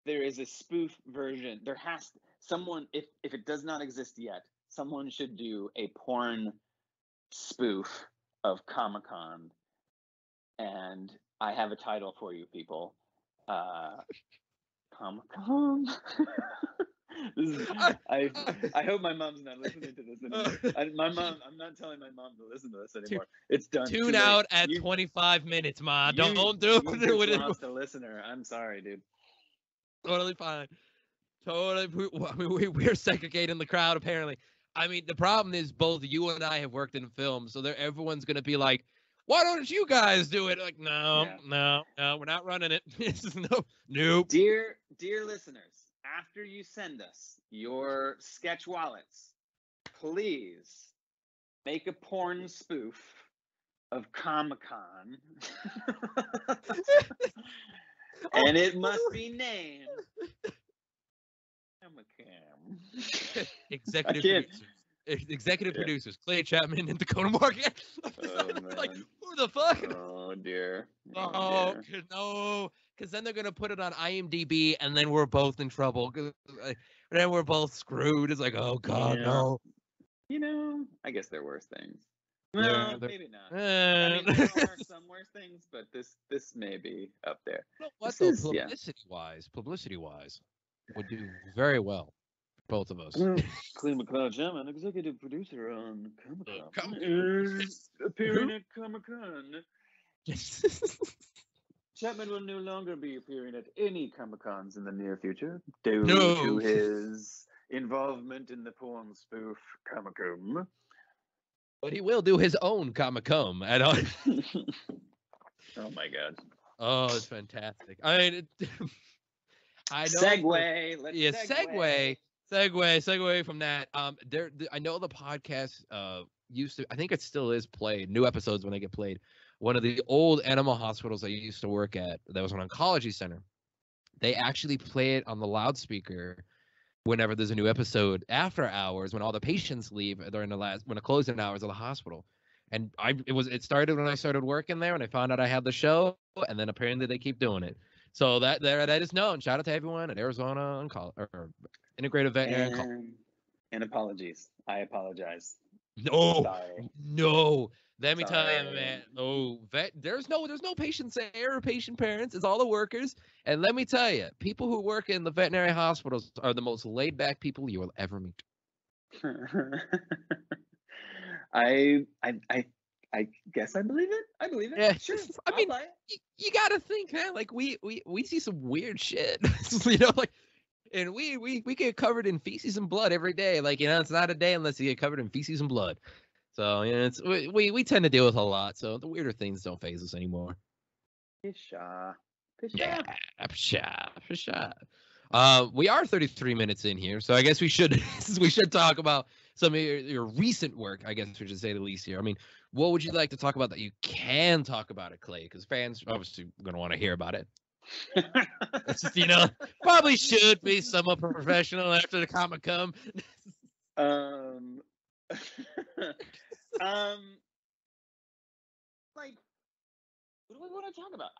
[SPEAKER 2] there is a spoof version. There has someone, if it does not exist yet, someone should do a porn spoof of Comic-Con. And I have a title for you people. Comic-Con. I hope my mom's not listening to this anymore. I'm not telling my mom to listen to this anymore. It's done.
[SPEAKER 1] Tune out at 25 minutes, Ma. Don't do it.
[SPEAKER 2] You lost a listener. I'm sorry, dude.
[SPEAKER 1] Totally fine. Totally. We're segregating the crowd, apparently. I mean, the problem is both you and I have worked in film, so everyone's going to be like, why don't you guys do it? Like, no, we're not running it. Nope.
[SPEAKER 2] Dear listeners, after you send us your sketch wallets, please make a porn spoof of Comic-Con. And it must be named Comic-Con.
[SPEAKER 1] Executive producers, Clay Chapman and Dakota Morgan. Like, who the fuck?
[SPEAKER 2] Oh, dear.
[SPEAKER 1] No, because then they're going to put it on IMDb, and then we're both in trouble. Then we're both screwed. It's like, oh, God, no.
[SPEAKER 2] I guess there are worse things. No, maybe not. I mean, there are some worse things, but this may be up there.
[SPEAKER 1] You know what
[SPEAKER 2] This
[SPEAKER 1] though,
[SPEAKER 2] is
[SPEAKER 1] publicity wise, would do very well, both of us.
[SPEAKER 2] Clay McLeod Chapman, executive producer on Comic-Con,
[SPEAKER 1] Comic-Con.
[SPEAKER 2] is appearing at Comic-Con. Chapman will no longer be appearing at any Comic-Cons in the near future due to his involvement in the porn spoof Comic-Con.
[SPEAKER 1] But he will do his own Comic-Con at all.
[SPEAKER 2] Oh my god.
[SPEAKER 1] Oh, it's fantastic. I mean, I know.
[SPEAKER 2] Segue. Let's
[SPEAKER 1] segue from that. I know the podcast used to. I think it still is played. New episodes when they get played. One of the old animal hospitals I used to work at, that was an oncology center. They actually play it on the loudspeaker whenever there's a new episode after hours, when all the patients leave during when the closing hours of the hospital. And it started when I started working there, and I found out I had the show, and then apparently they keep doing it. So that is known. Shout out to everyone at Arizona or Integrated Veterinary.
[SPEAKER 2] And apologies. I apologize.
[SPEAKER 1] No,
[SPEAKER 2] sorry.
[SPEAKER 1] No. Let me tell you, man. Oh, there's no patients there or patient parents. It's all the workers. And let me tell you, people who work in the veterinary hospitals are the most laid back people you will ever meet.
[SPEAKER 2] I guess I believe it. I believe it.
[SPEAKER 1] Yeah.
[SPEAKER 2] Sure.
[SPEAKER 1] I mean, you got to think, man. Like we see some weird shit, you know, like, and we get covered in feces and blood every day. Like, you know, it's not a day unless you get covered in feces and blood. So, you know, we tend to deal with a lot. So the weirder things don't faze us anymore.
[SPEAKER 2] Pisha.
[SPEAKER 1] Yeah, for sure. We are 33 minutes in here, so I guess we should talk about some of your recent work, I guess we should say the least here. I mean, what would you like to talk about that you can talk about it, Clay? Because fans are obviously going to want to hear about it. It's just, you know, probably should be somewhat professional after the Comic-Con.
[SPEAKER 2] Like, what do we want to talk about?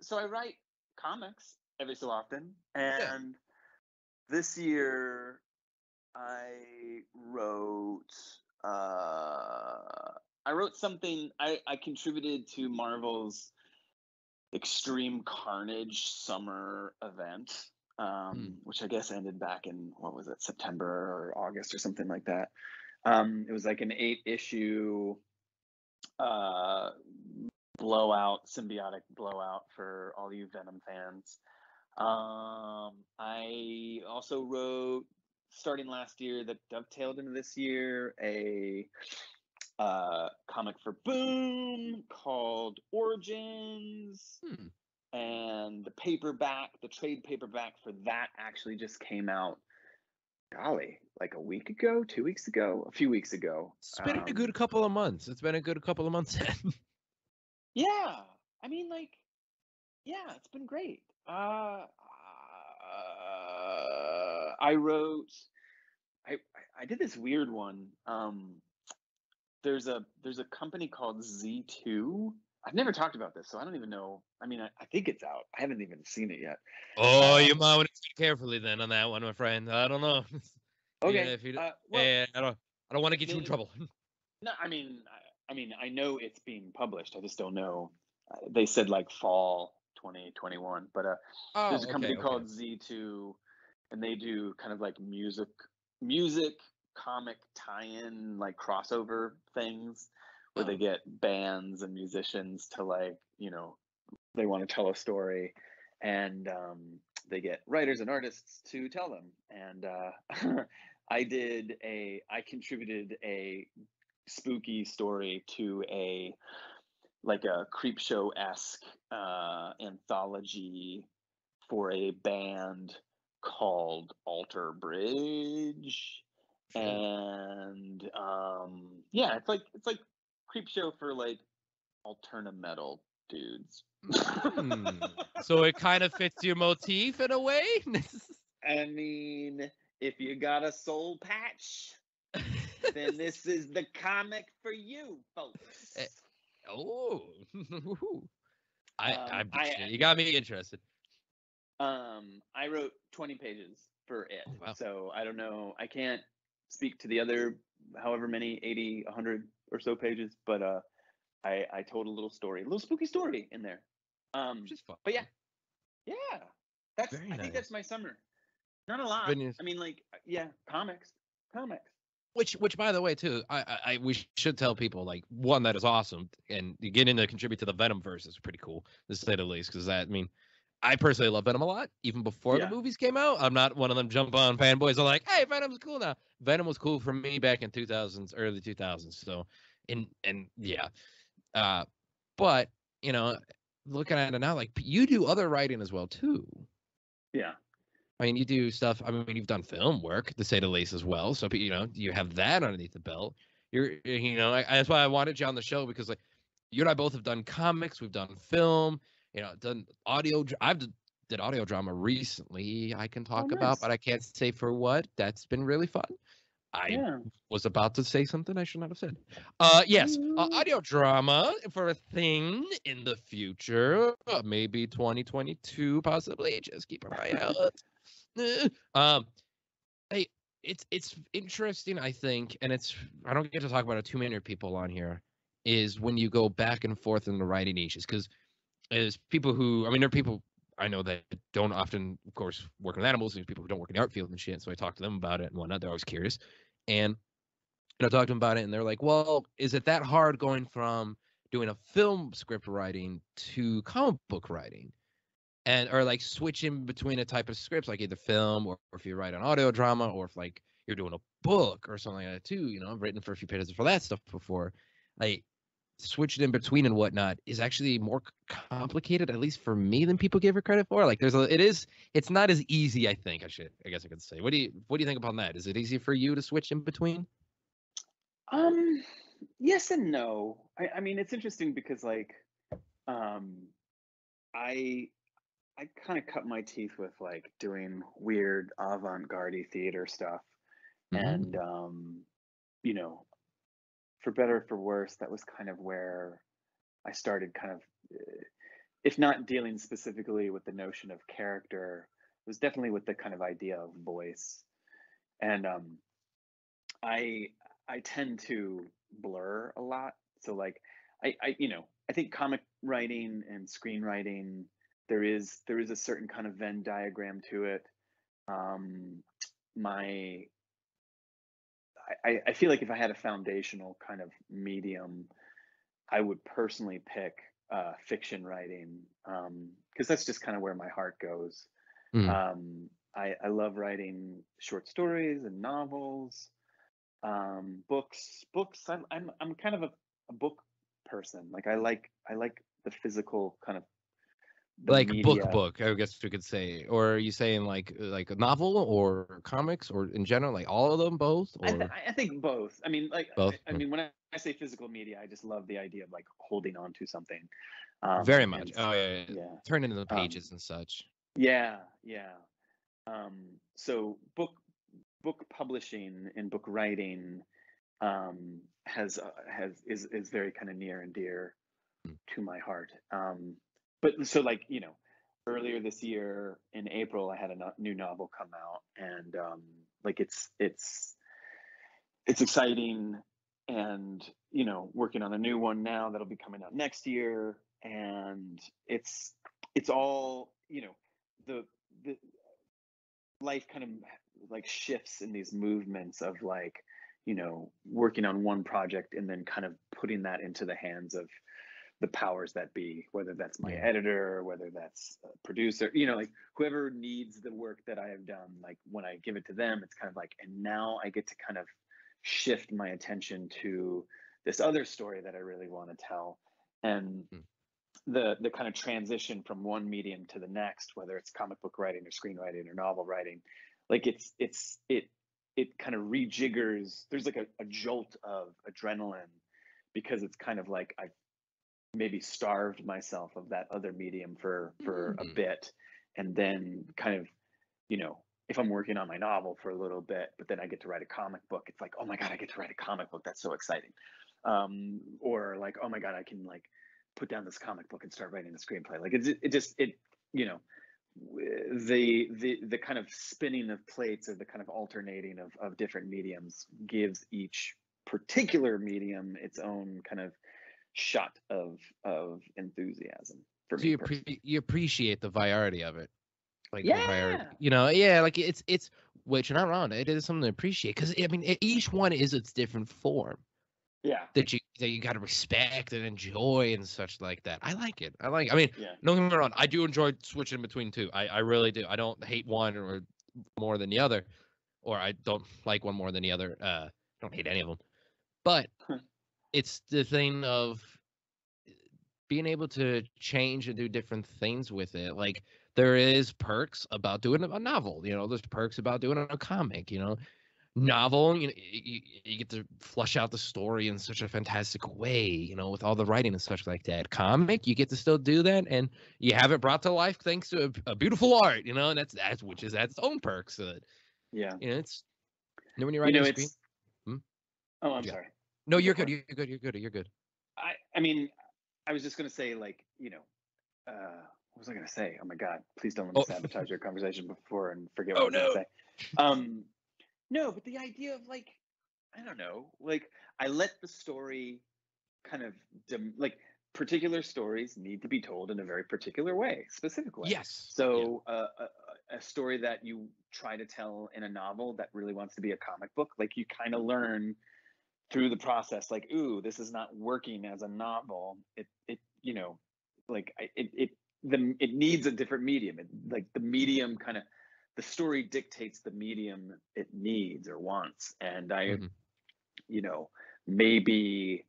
[SPEAKER 2] So I write comics every so often, and this year I wrote something. I contributed to Marvel's Extreme Carnage summer event, which I guess ended back in, what was it, September or August or something like that. It was like an 8-issue symbiotic blowout for all you Venom fans. I also wrote, starting last year that dovetailed into this year, a comic for Boom called Origins. And the trade paperback for that actually just came out, golly, like a week ago, 2 weeks ago, a few weeks ago.
[SPEAKER 1] It's been a good couple of months.
[SPEAKER 2] Yeah. I mean, like, yeah, it's been great. I did this weird one. There's a company called Z2. I've never talked about this, so I don't even know. I mean, I think it's out. I haven't even seen it yet.
[SPEAKER 1] Oh, you might want to speak carefully then on that one, my friend. I don't know.
[SPEAKER 2] Okay.
[SPEAKER 1] I don't want to get you in trouble.
[SPEAKER 2] No, I mean, I know it's being published. I just don't know. They said like fall 2021, but there's a company called Z2, and they do kind of like music comic tie-in, like crossover things, where they get bands and musicians to, like, you know, they want to tell a story, and they get writers and artists to tell them. And I contributed a spooky story to a Creepshow-esque anthology for a band called Alter Bridge. And it's like Creepshow for like alternative metal dudes.
[SPEAKER 1] So it kind of fits your motif in a way.
[SPEAKER 2] I mean, if you got a soul patch, then this is the comic for you, folks.
[SPEAKER 1] You got me interested.
[SPEAKER 2] I wrote 20 pages for it.
[SPEAKER 1] Oh, wow.
[SPEAKER 2] So I don't know. I can't speak to the other however many, 80, 100 or so pages, but I told a little spooky story in there.
[SPEAKER 1] Which is fun.
[SPEAKER 2] But yeah, that's
[SPEAKER 1] Very
[SPEAKER 2] I think
[SPEAKER 1] nice.
[SPEAKER 2] that's my summer. Not a lot.
[SPEAKER 1] Good news.
[SPEAKER 2] I mean, like, yeah, comics.
[SPEAKER 1] Which, by the way, too, we should tell people, like, one, that is awesome, and you get in to contribute to the Venom verse is pretty cool, to say the least, because I mean, I personally love Venom a lot, even before the
[SPEAKER 2] Yeah.
[SPEAKER 1] movies came out. I'm not one of them jump on fanboys are like, hey, Venom's cool now. Venom was cool for me back in 2000s, early 2000s. So, and yeah, but you know, looking at it now, like you do other writing as well too.
[SPEAKER 2] Yeah.
[SPEAKER 1] I mean, you do stuff. I mean, you've done film work, to say the least, as well. So, you know, you have that underneath the belt. That's why I wanted you on the show, because like you and I both have done comics, we've done film, done audio. Did audio drama recently. I can talk about,
[SPEAKER 2] nice.
[SPEAKER 1] but I can't say for what. That's been really fun. I was about to say something I should not have said. Yes, audio drama for a thing in the future, maybe 2022, possibly. Just keep an eye out. Hey, it's interesting, I think, and I don't get to talk about it too many people on here, is when you go back and forth in the writing niches, because as people who, I mean, there are people I know that don't often, of course, work with animals. There's people who don't work in the art field and shit, so I talk to them about it and whatnot. They're always curious, and I talk to them about it, and they're like, well, is it that hard going from doing a film script writing to comic book writing? Or like switching between a type of scripts, like either film or if you write an audio drama, or if like you're doing a book or something like that too. I've written for a few pages for that stuff before. Like switching in between and whatnot is actually more complicated, at least for me, than people give it credit for. Like it's not as easy. I guess I could say. What do you think about that? Is it easy for you to switch in between?
[SPEAKER 2] Yes and no. I mean, it's interesting because like, I kind of cut my teeth with like doing weird avant-garde theater stuff.
[SPEAKER 1] Mm-hmm.
[SPEAKER 2] And for better or for worse, that was kind of where I started kind of, if not dealing specifically with the notion of character, it was definitely with the kind of idea of voice. And I tend to blur a lot. So like I think comic writing and screenwriting, there is a certain kind of Venn diagram to it. My I feel like if I had a foundational kind of medium, I would personally pick fiction writing, because that's just kind of where my heart goes.
[SPEAKER 1] Mm-hmm.
[SPEAKER 2] I love writing short stories and novels, books. I'm kind of a book person. Like I like the physical kind of the
[SPEAKER 1] Like
[SPEAKER 2] media.
[SPEAKER 1] book, I guess we could say. Or are you saying like a novel or comics, or in general, like all of them, both? Or
[SPEAKER 2] I think both. I mean, like,
[SPEAKER 1] both?
[SPEAKER 2] I mean, when I say physical media, I just love the idea of like holding on to something.
[SPEAKER 1] Very much.
[SPEAKER 2] And
[SPEAKER 1] Oh yeah.
[SPEAKER 2] yeah,
[SPEAKER 1] Turn into the pages and such.
[SPEAKER 2] yeah. So book publishing and book writing is very kind of near and dear to my heart. But so like earlier this year in April, I had a new novel come out, and like it's exciting, and working on a new one now that'll be coming out next year, and it's all the life kind of like shifts in these movements of like working on one project and then kind of putting that into the hands of the powers that be, whether that's my editor, whether that's a producer, like whoever needs the work that I have done. Like when I give it to them, it's kind of like, and now I get to kind of shift my attention to this other story that I really want to tell. And the kind of transition from one medium to the next, whether it's comic book writing or screenwriting or novel writing, like it kind of rejiggers. There's like a jolt of adrenaline, because it's kind of like I've maybe starved myself of that other medium for a bit, and then kind of if I'm working on my novel for a little bit, but then I get to write a comic book, it's like, oh my god, I get to write a comic book, that's so exciting. Or like, oh my god, I can like put down this comic book and start writing a screenplay. Like the kind of spinning of plates, or the kind of alternating of different mediums, gives each particular medium its own kind of shot of enthusiasm for
[SPEAKER 1] So
[SPEAKER 2] me personally.
[SPEAKER 1] you appreciate the variety of it, like the variety,
[SPEAKER 2] Yeah.
[SPEAKER 1] yeah, like it's which not wrong. It is something to appreciate because I mean each one is its different form
[SPEAKER 2] Yeah.
[SPEAKER 1] that you got to respect and enjoy and such like that. I like it. I mean,
[SPEAKER 2] Yeah.
[SPEAKER 1] don't get me wrong. I do enjoy switching between two. I really do. I don't hate one or more than the other, or I don't like one more than the other. Don't hate any of them, but it's the thing of being able to change and do different things with it. Like there is perks about doing a novel. There's perks about doing a comic. Novel, you get to flush out the story in such a fantastic way, with all the writing and such like that. Comic, you get to still do that, and you have it brought to life thanks to a beautiful art, and that's its own perks.
[SPEAKER 2] Yeah.
[SPEAKER 1] It's when you're
[SPEAKER 2] You
[SPEAKER 1] writing
[SPEAKER 2] know,
[SPEAKER 1] a screen.
[SPEAKER 2] it's
[SPEAKER 1] Hmm?
[SPEAKER 2] oh, I'm
[SPEAKER 1] Yeah.
[SPEAKER 2] sorry.
[SPEAKER 1] No,
[SPEAKER 2] You go
[SPEAKER 1] you're
[SPEAKER 2] for
[SPEAKER 1] good.
[SPEAKER 2] it.
[SPEAKER 1] You're good. You're good. You're good.
[SPEAKER 2] I mean, I was just gonna say, like, what was I gonna say? Oh my God, please don't let me
[SPEAKER 1] Oh,
[SPEAKER 2] sabotage your conversation before and forget what I
[SPEAKER 1] oh
[SPEAKER 2] was gonna
[SPEAKER 1] no.
[SPEAKER 2] say. No, but the idea of, like, I don't know, like, I let the story kind of like, particular stories need to be told in a very particular way, specific way.
[SPEAKER 1] Yes. Yeah.
[SPEAKER 2] So a story that you try to tell in a novel that really wants to be a comic book, like, you kind of learn through the process, like, ooh, this is not working as a novel. It like, it needs a different medium. Like, the medium kind of, the story dictates the medium it needs or wants. And
[SPEAKER 1] Hmm.
[SPEAKER 2] maybe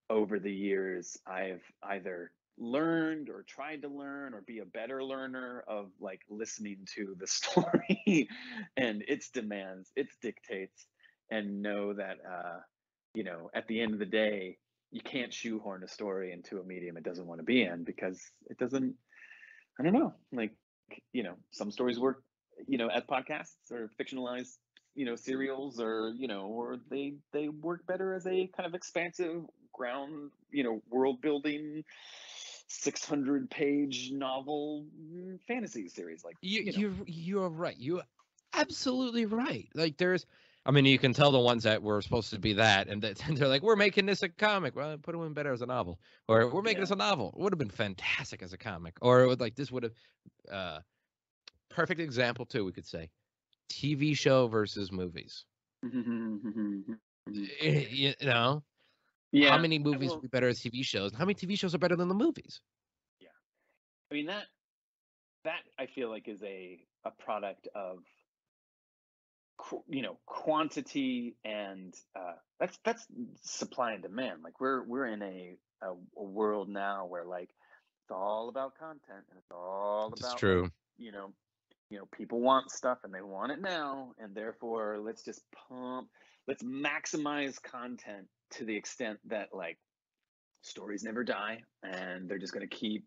[SPEAKER 2] over the years I've either learned or tried to learn or be a better learner of, like, listening to the story and its demands, its dictates, and know that at the end of the day, you can't shoehorn a story into a medium it doesn't want to be in, because it doesn't, I don't know, like, some stories work, as podcasts or fictionalized, serials, or they work better as a kind of expansive ground, world building 600-page novel, fantasy series, like,
[SPEAKER 1] You're right. You're absolutely right. Like I mean, you can tell the ones that were supposed to be that, and they're like, we're making this a comic. Well, put them in better as a novel, or we're making
[SPEAKER 2] yeah.
[SPEAKER 1] this a novel. It would have been fantastic as a comic, or it would, like, this would have. Uh, Perfect example too. We could say TV show versus movies. You know, how
[SPEAKER 2] Yeah.
[SPEAKER 1] many movies would
[SPEAKER 2] Well,
[SPEAKER 1] be better as TV shows? And how many TV shows are better than the movies?
[SPEAKER 2] yeah. I mean, that I feel like is a product of quantity, and that's supply and demand. Like, we're in a world now where, like, it's all about content, and it's all
[SPEAKER 1] It's
[SPEAKER 2] about, like,
[SPEAKER 1] true.
[SPEAKER 2] people want stuff and they want it now, and therefore let's maximize content to the extent that, like, stories never die, and they're just going to keep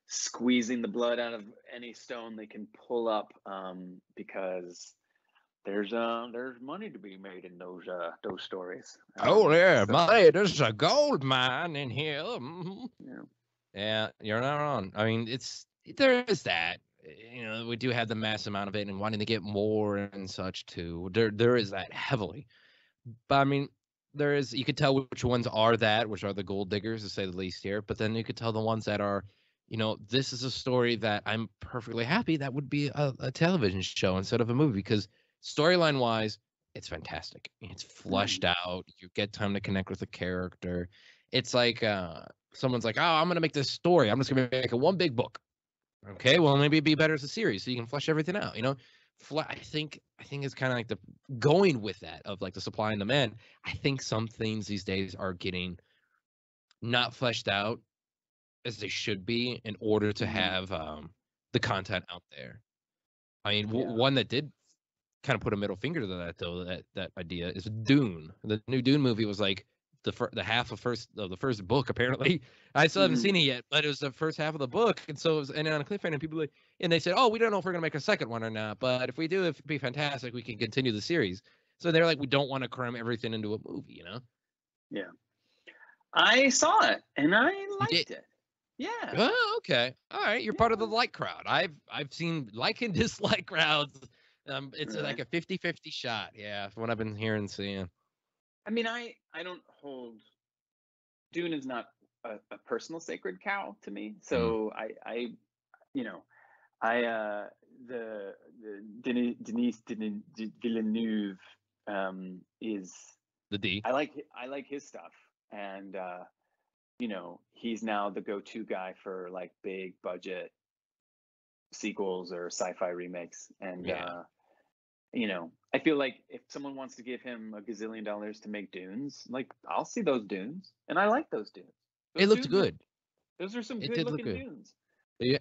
[SPEAKER 2] squeezing the blood out of any stone they can pull up, because there's money to be made in those stories.
[SPEAKER 1] Oh yeah,
[SPEAKER 2] So
[SPEAKER 1] there's a gold mine in here.
[SPEAKER 2] yeah.
[SPEAKER 1] Yeah, you're not wrong. I mean, there is that. We do have the mass amount of it and wanting to get more and such too. There is that heavily. But I mean, you could tell which ones are that, which are the gold diggers to say the least here. But then you could tell the ones that are, this is a story that I'm perfectly happy that would be a television show instead of a movie, because storyline wise, it's fantastic. It's
[SPEAKER 2] Mhm.
[SPEAKER 1] flushed out. You get time to connect with the character. It's like someone's like, oh, I'm gonna make this story. I'm just gonna make it one big book. Okay, well, maybe it'd be better as a series so you can flesh everything out. I think it's kind of like the going with that of, like, the supply and demand. I think some things these days are getting not fleshed out as they should be in order to
[SPEAKER 2] Mhm.
[SPEAKER 1] have the content out there. I mean,
[SPEAKER 2] Yeah.
[SPEAKER 1] one that did kind of put a middle finger to that, though, that idea is Dune. The new Dune movie was like the half of the first book. Apparently, I still haven't
[SPEAKER 2] Mhm.
[SPEAKER 1] seen it yet, but it was the first half of the book, and so it was ended on a cliffhanger. And and they said, "Oh, we don't know if we're gonna make a second one or not, but if we do, it'd be fantastic. We can continue the series." So they're like, "We don't want to cram everything into a movie."
[SPEAKER 2] Yeah. I saw it and I
[SPEAKER 1] You did.
[SPEAKER 2] liked it. Yeah.
[SPEAKER 1] Oh, okay. All right. You're part of the
[SPEAKER 2] Yeah.
[SPEAKER 1] like crowd. I've seen like and dislike crowds. It's like
[SPEAKER 2] Really.
[SPEAKER 1] a 50-50 shot. Yeah, from what I've been hearing and seeing.
[SPEAKER 2] I mean, I don't hold Dune is not a personal sacred cow to me. So I you know, the Denis Villeneuve is
[SPEAKER 1] The D.
[SPEAKER 2] I like his stuff, and he's now the go-to guy for like big budget sequels or sci-fi remakes, and
[SPEAKER 1] Yeah.
[SPEAKER 2] I feel like if someone wants to give him $1 gazillion to make Dunes, like I'll see those Dunes, and I like those Dunes.
[SPEAKER 1] It
[SPEAKER 2] Those
[SPEAKER 1] looked
[SPEAKER 2] Dunes
[SPEAKER 1] good.
[SPEAKER 2] those are some
[SPEAKER 1] It
[SPEAKER 2] good
[SPEAKER 1] did look
[SPEAKER 2] looking
[SPEAKER 1] good.
[SPEAKER 2] Dunes.
[SPEAKER 1] Yeah,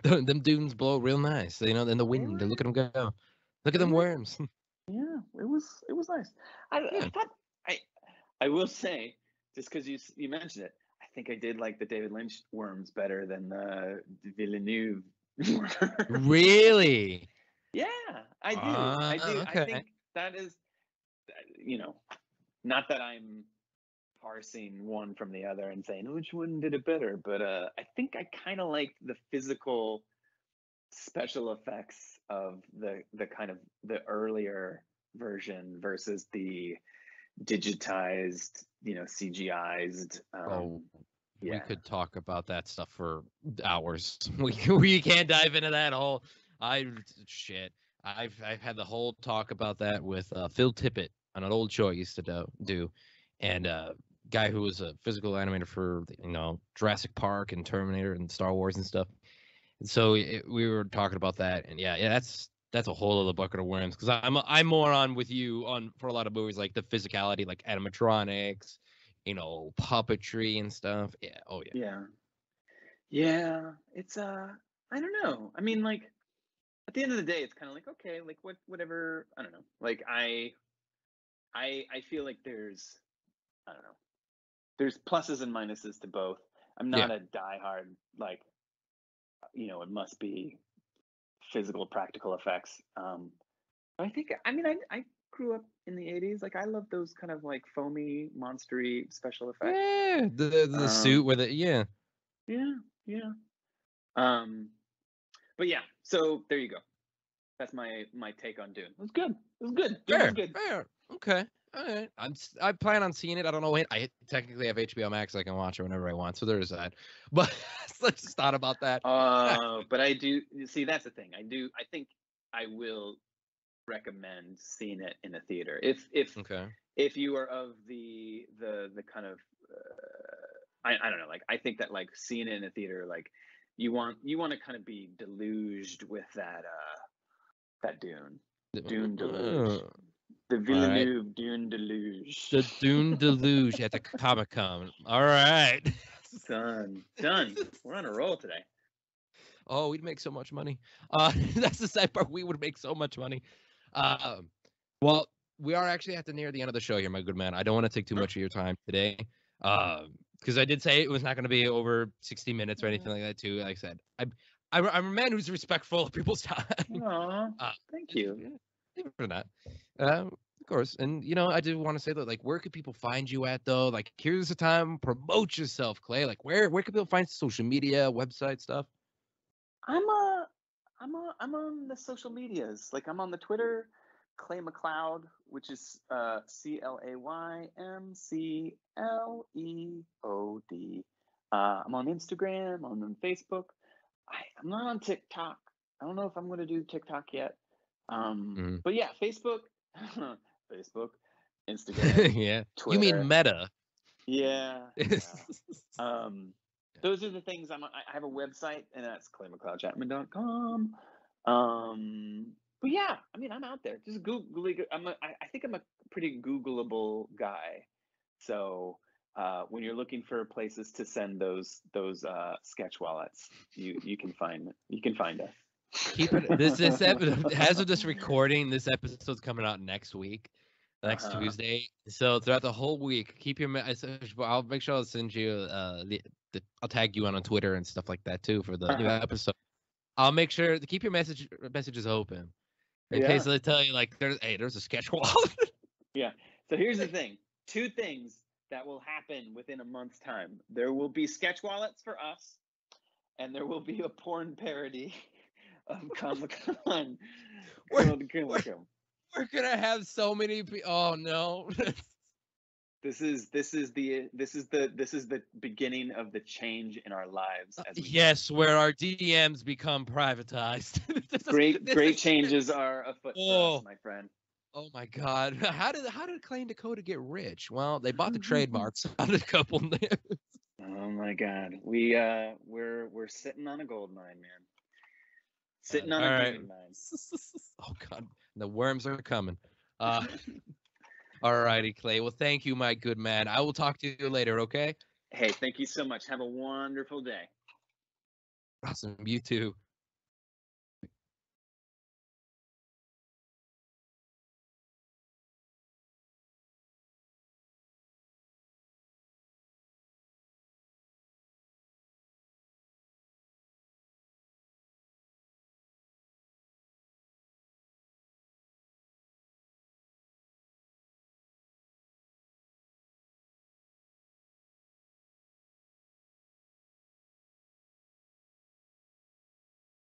[SPEAKER 1] them dunes blow real nice. In the
[SPEAKER 2] They
[SPEAKER 1] wind.
[SPEAKER 2] were
[SPEAKER 1] Look at them go. Look at
[SPEAKER 2] they
[SPEAKER 1] them
[SPEAKER 2] were
[SPEAKER 1] worms.
[SPEAKER 2] Yeah, it was nice. I
[SPEAKER 1] Yeah.
[SPEAKER 2] thought I will say, just because you mentioned it, I think I did like the David Lynch worms better than the Villeneuve worms.
[SPEAKER 1] Really?
[SPEAKER 2] Yeah, I do. I do. I
[SPEAKER 1] Okay.
[SPEAKER 2] think that is, you know, not that I'm parsing one from the other and saying which one did it better, but I think I kind of liked the physical special effects of the kind of the earlier version versus the digitized, CGI'd.
[SPEAKER 1] Oh, we
[SPEAKER 2] Yeah,
[SPEAKER 1] could talk about that stuff for hours. We can't dive into that whole. Shit. I've had the whole talk about that with Phil Tippett on an old show I used to do, and guy who was a physical animator for Jurassic Park and Terminator and Star Wars and stuff. And so we were talking about that, and yeah, that's a whole other bucket of worms because I'm more on with you on for a lot of movies like the physicality, like animatronics, puppetry and stuff. Yeah. Oh yeah.
[SPEAKER 2] yeah, yeah. It's I don't know. I mean, like at the end of the day, it's kind of like okay, like whatever. I don't know. Like I feel like there's I don't know. There's pluses and minuses to both. I'm
[SPEAKER 1] Yeah.
[SPEAKER 2] not a diehard like it must be physical practical effects. I think I mean I grew up in the 80s. Like I love those kind of like foamy, monstery special effects.
[SPEAKER 1] Yeah. The suit
[SPEAKER 2] Um,
[SPEAKER 1] with it. Yeah.
[SPEAKER 2] yeah, yeah. Um, but yeah, so there you go. That's my take on Dune. It was good. It was good. Dune was
[SPEAKER 1] Fair.
[SPEAKER 2] good.
[SPEAKER 1] Fair. Okay. All right. I plan on seeing it. I don't know when. I technically have HBO Max. I can watch it whenever I want. So there is that. But I just thought about that.
[SPEAKER 2] But I do see that's the thing. I think I will recommend seeing it in a theater.
[SPEAKER 1] Okay.
[SPEAKER 2] If you are of the kind of I don't know, like I think that like seeing it in a theater, like you want to kind of be deluged with that Dune deluge.
[SPEAKER 1] Uh,
[SPEAKER 2] The
[SPEAKER 1] all right.
[SPEAKER 2] Villeneuve Dune deluge.
[SPEAKER 1] The Dune Deluge at the Comic Con. All right.
[SPEAKER 2] Done. We're on a roll today.
[SPEAKER 1] Oh, we'd make so much money. That's the sad part. We would make so much money. Well, we are actually at the near the end of the show here, my good man. I don't want to take too much of your time today. Because I did say it was not going to be over 60 minutes or anything like that, too. Like I said, I'm a man who's respectful of people's time.
[SPEAKER 2] Aw, thank you.
[SPEAKER 1] Even for that. Of course. And, I do want to say that, like, where could people find you at, though? Like, here's the time. Promote yourself, Clay. Like, where can people find social media, website stuff?
[SPEAKER 2] I'm on the social medias. Like I'm on the Twitter, Clay McLeod, which is ClayMcleod. I'm on Instagram. I'm on Facebook. I'm not on TikTok. I don't know if I'm going to do TikTok yet. But yeah, Facebook, Facebook, Instagram,
[SPEAKER 1] Yeah.
[SPEAKER 2] Twitter.
[SPEAKER 1] You mean Meta?
[SPEAKER 2] Yeah. Those are the things I have a website, and that's claymcleodchapman.com. But yeah, I mean, I'm out there. Just Google. I think I'm a pretty Googleable guy. So when you're looking for places to send those sketch wallets, you can find us.
[SPEAKER 1] Keep it. This as of this recording, this episode's coming out next week, next Tuesday. So throughout the whole week, keep your message. I'll make sure I'll send you I'll tag you on Twitter and stuff like that too for the new episode. I'll make sure to keep your messages open in case they tell you like there's a sketch wallet.
[SPEAKER 2] Yeah. So here's the thing: 2 things that will happen within a month's time. There will be sketch wallets for us, and there will be a porn parody of Comic-Con.
[SPEAKER 1] We're gonna have so many people. Oh no.
[SPEAKER 2] This is the beginning of the change in our lives. As we
[SPEAKER 1] Yes, where our DMs become privatized.
[SPEAKER 2] great changes are afoot for us,
[SPEAKER 1] Oh.
[SPEAKER 2] my friend.
[SPEAKER 1] Oh my God! How did Clay and Dakota get rich? Well, they bought the trademarks on a couple names.
[SPEAKER 2] Oh my God, we're sitting on a gold mine, man. Sitting on
[SPEAKER 1] All
[SPEAKER 2] a
[SPEAKER 1] right.
[SPEAKER 2] green mine.
[SPEAKER 1] Oh God, the worms are coming. All righty, Clay. Well, thank you, my good man. I will talk to you later. Okay.
[SPEAKER 2] Hey, thank you so much. Have a wonderful day.
[SPEAKER 1] Awesome. You too.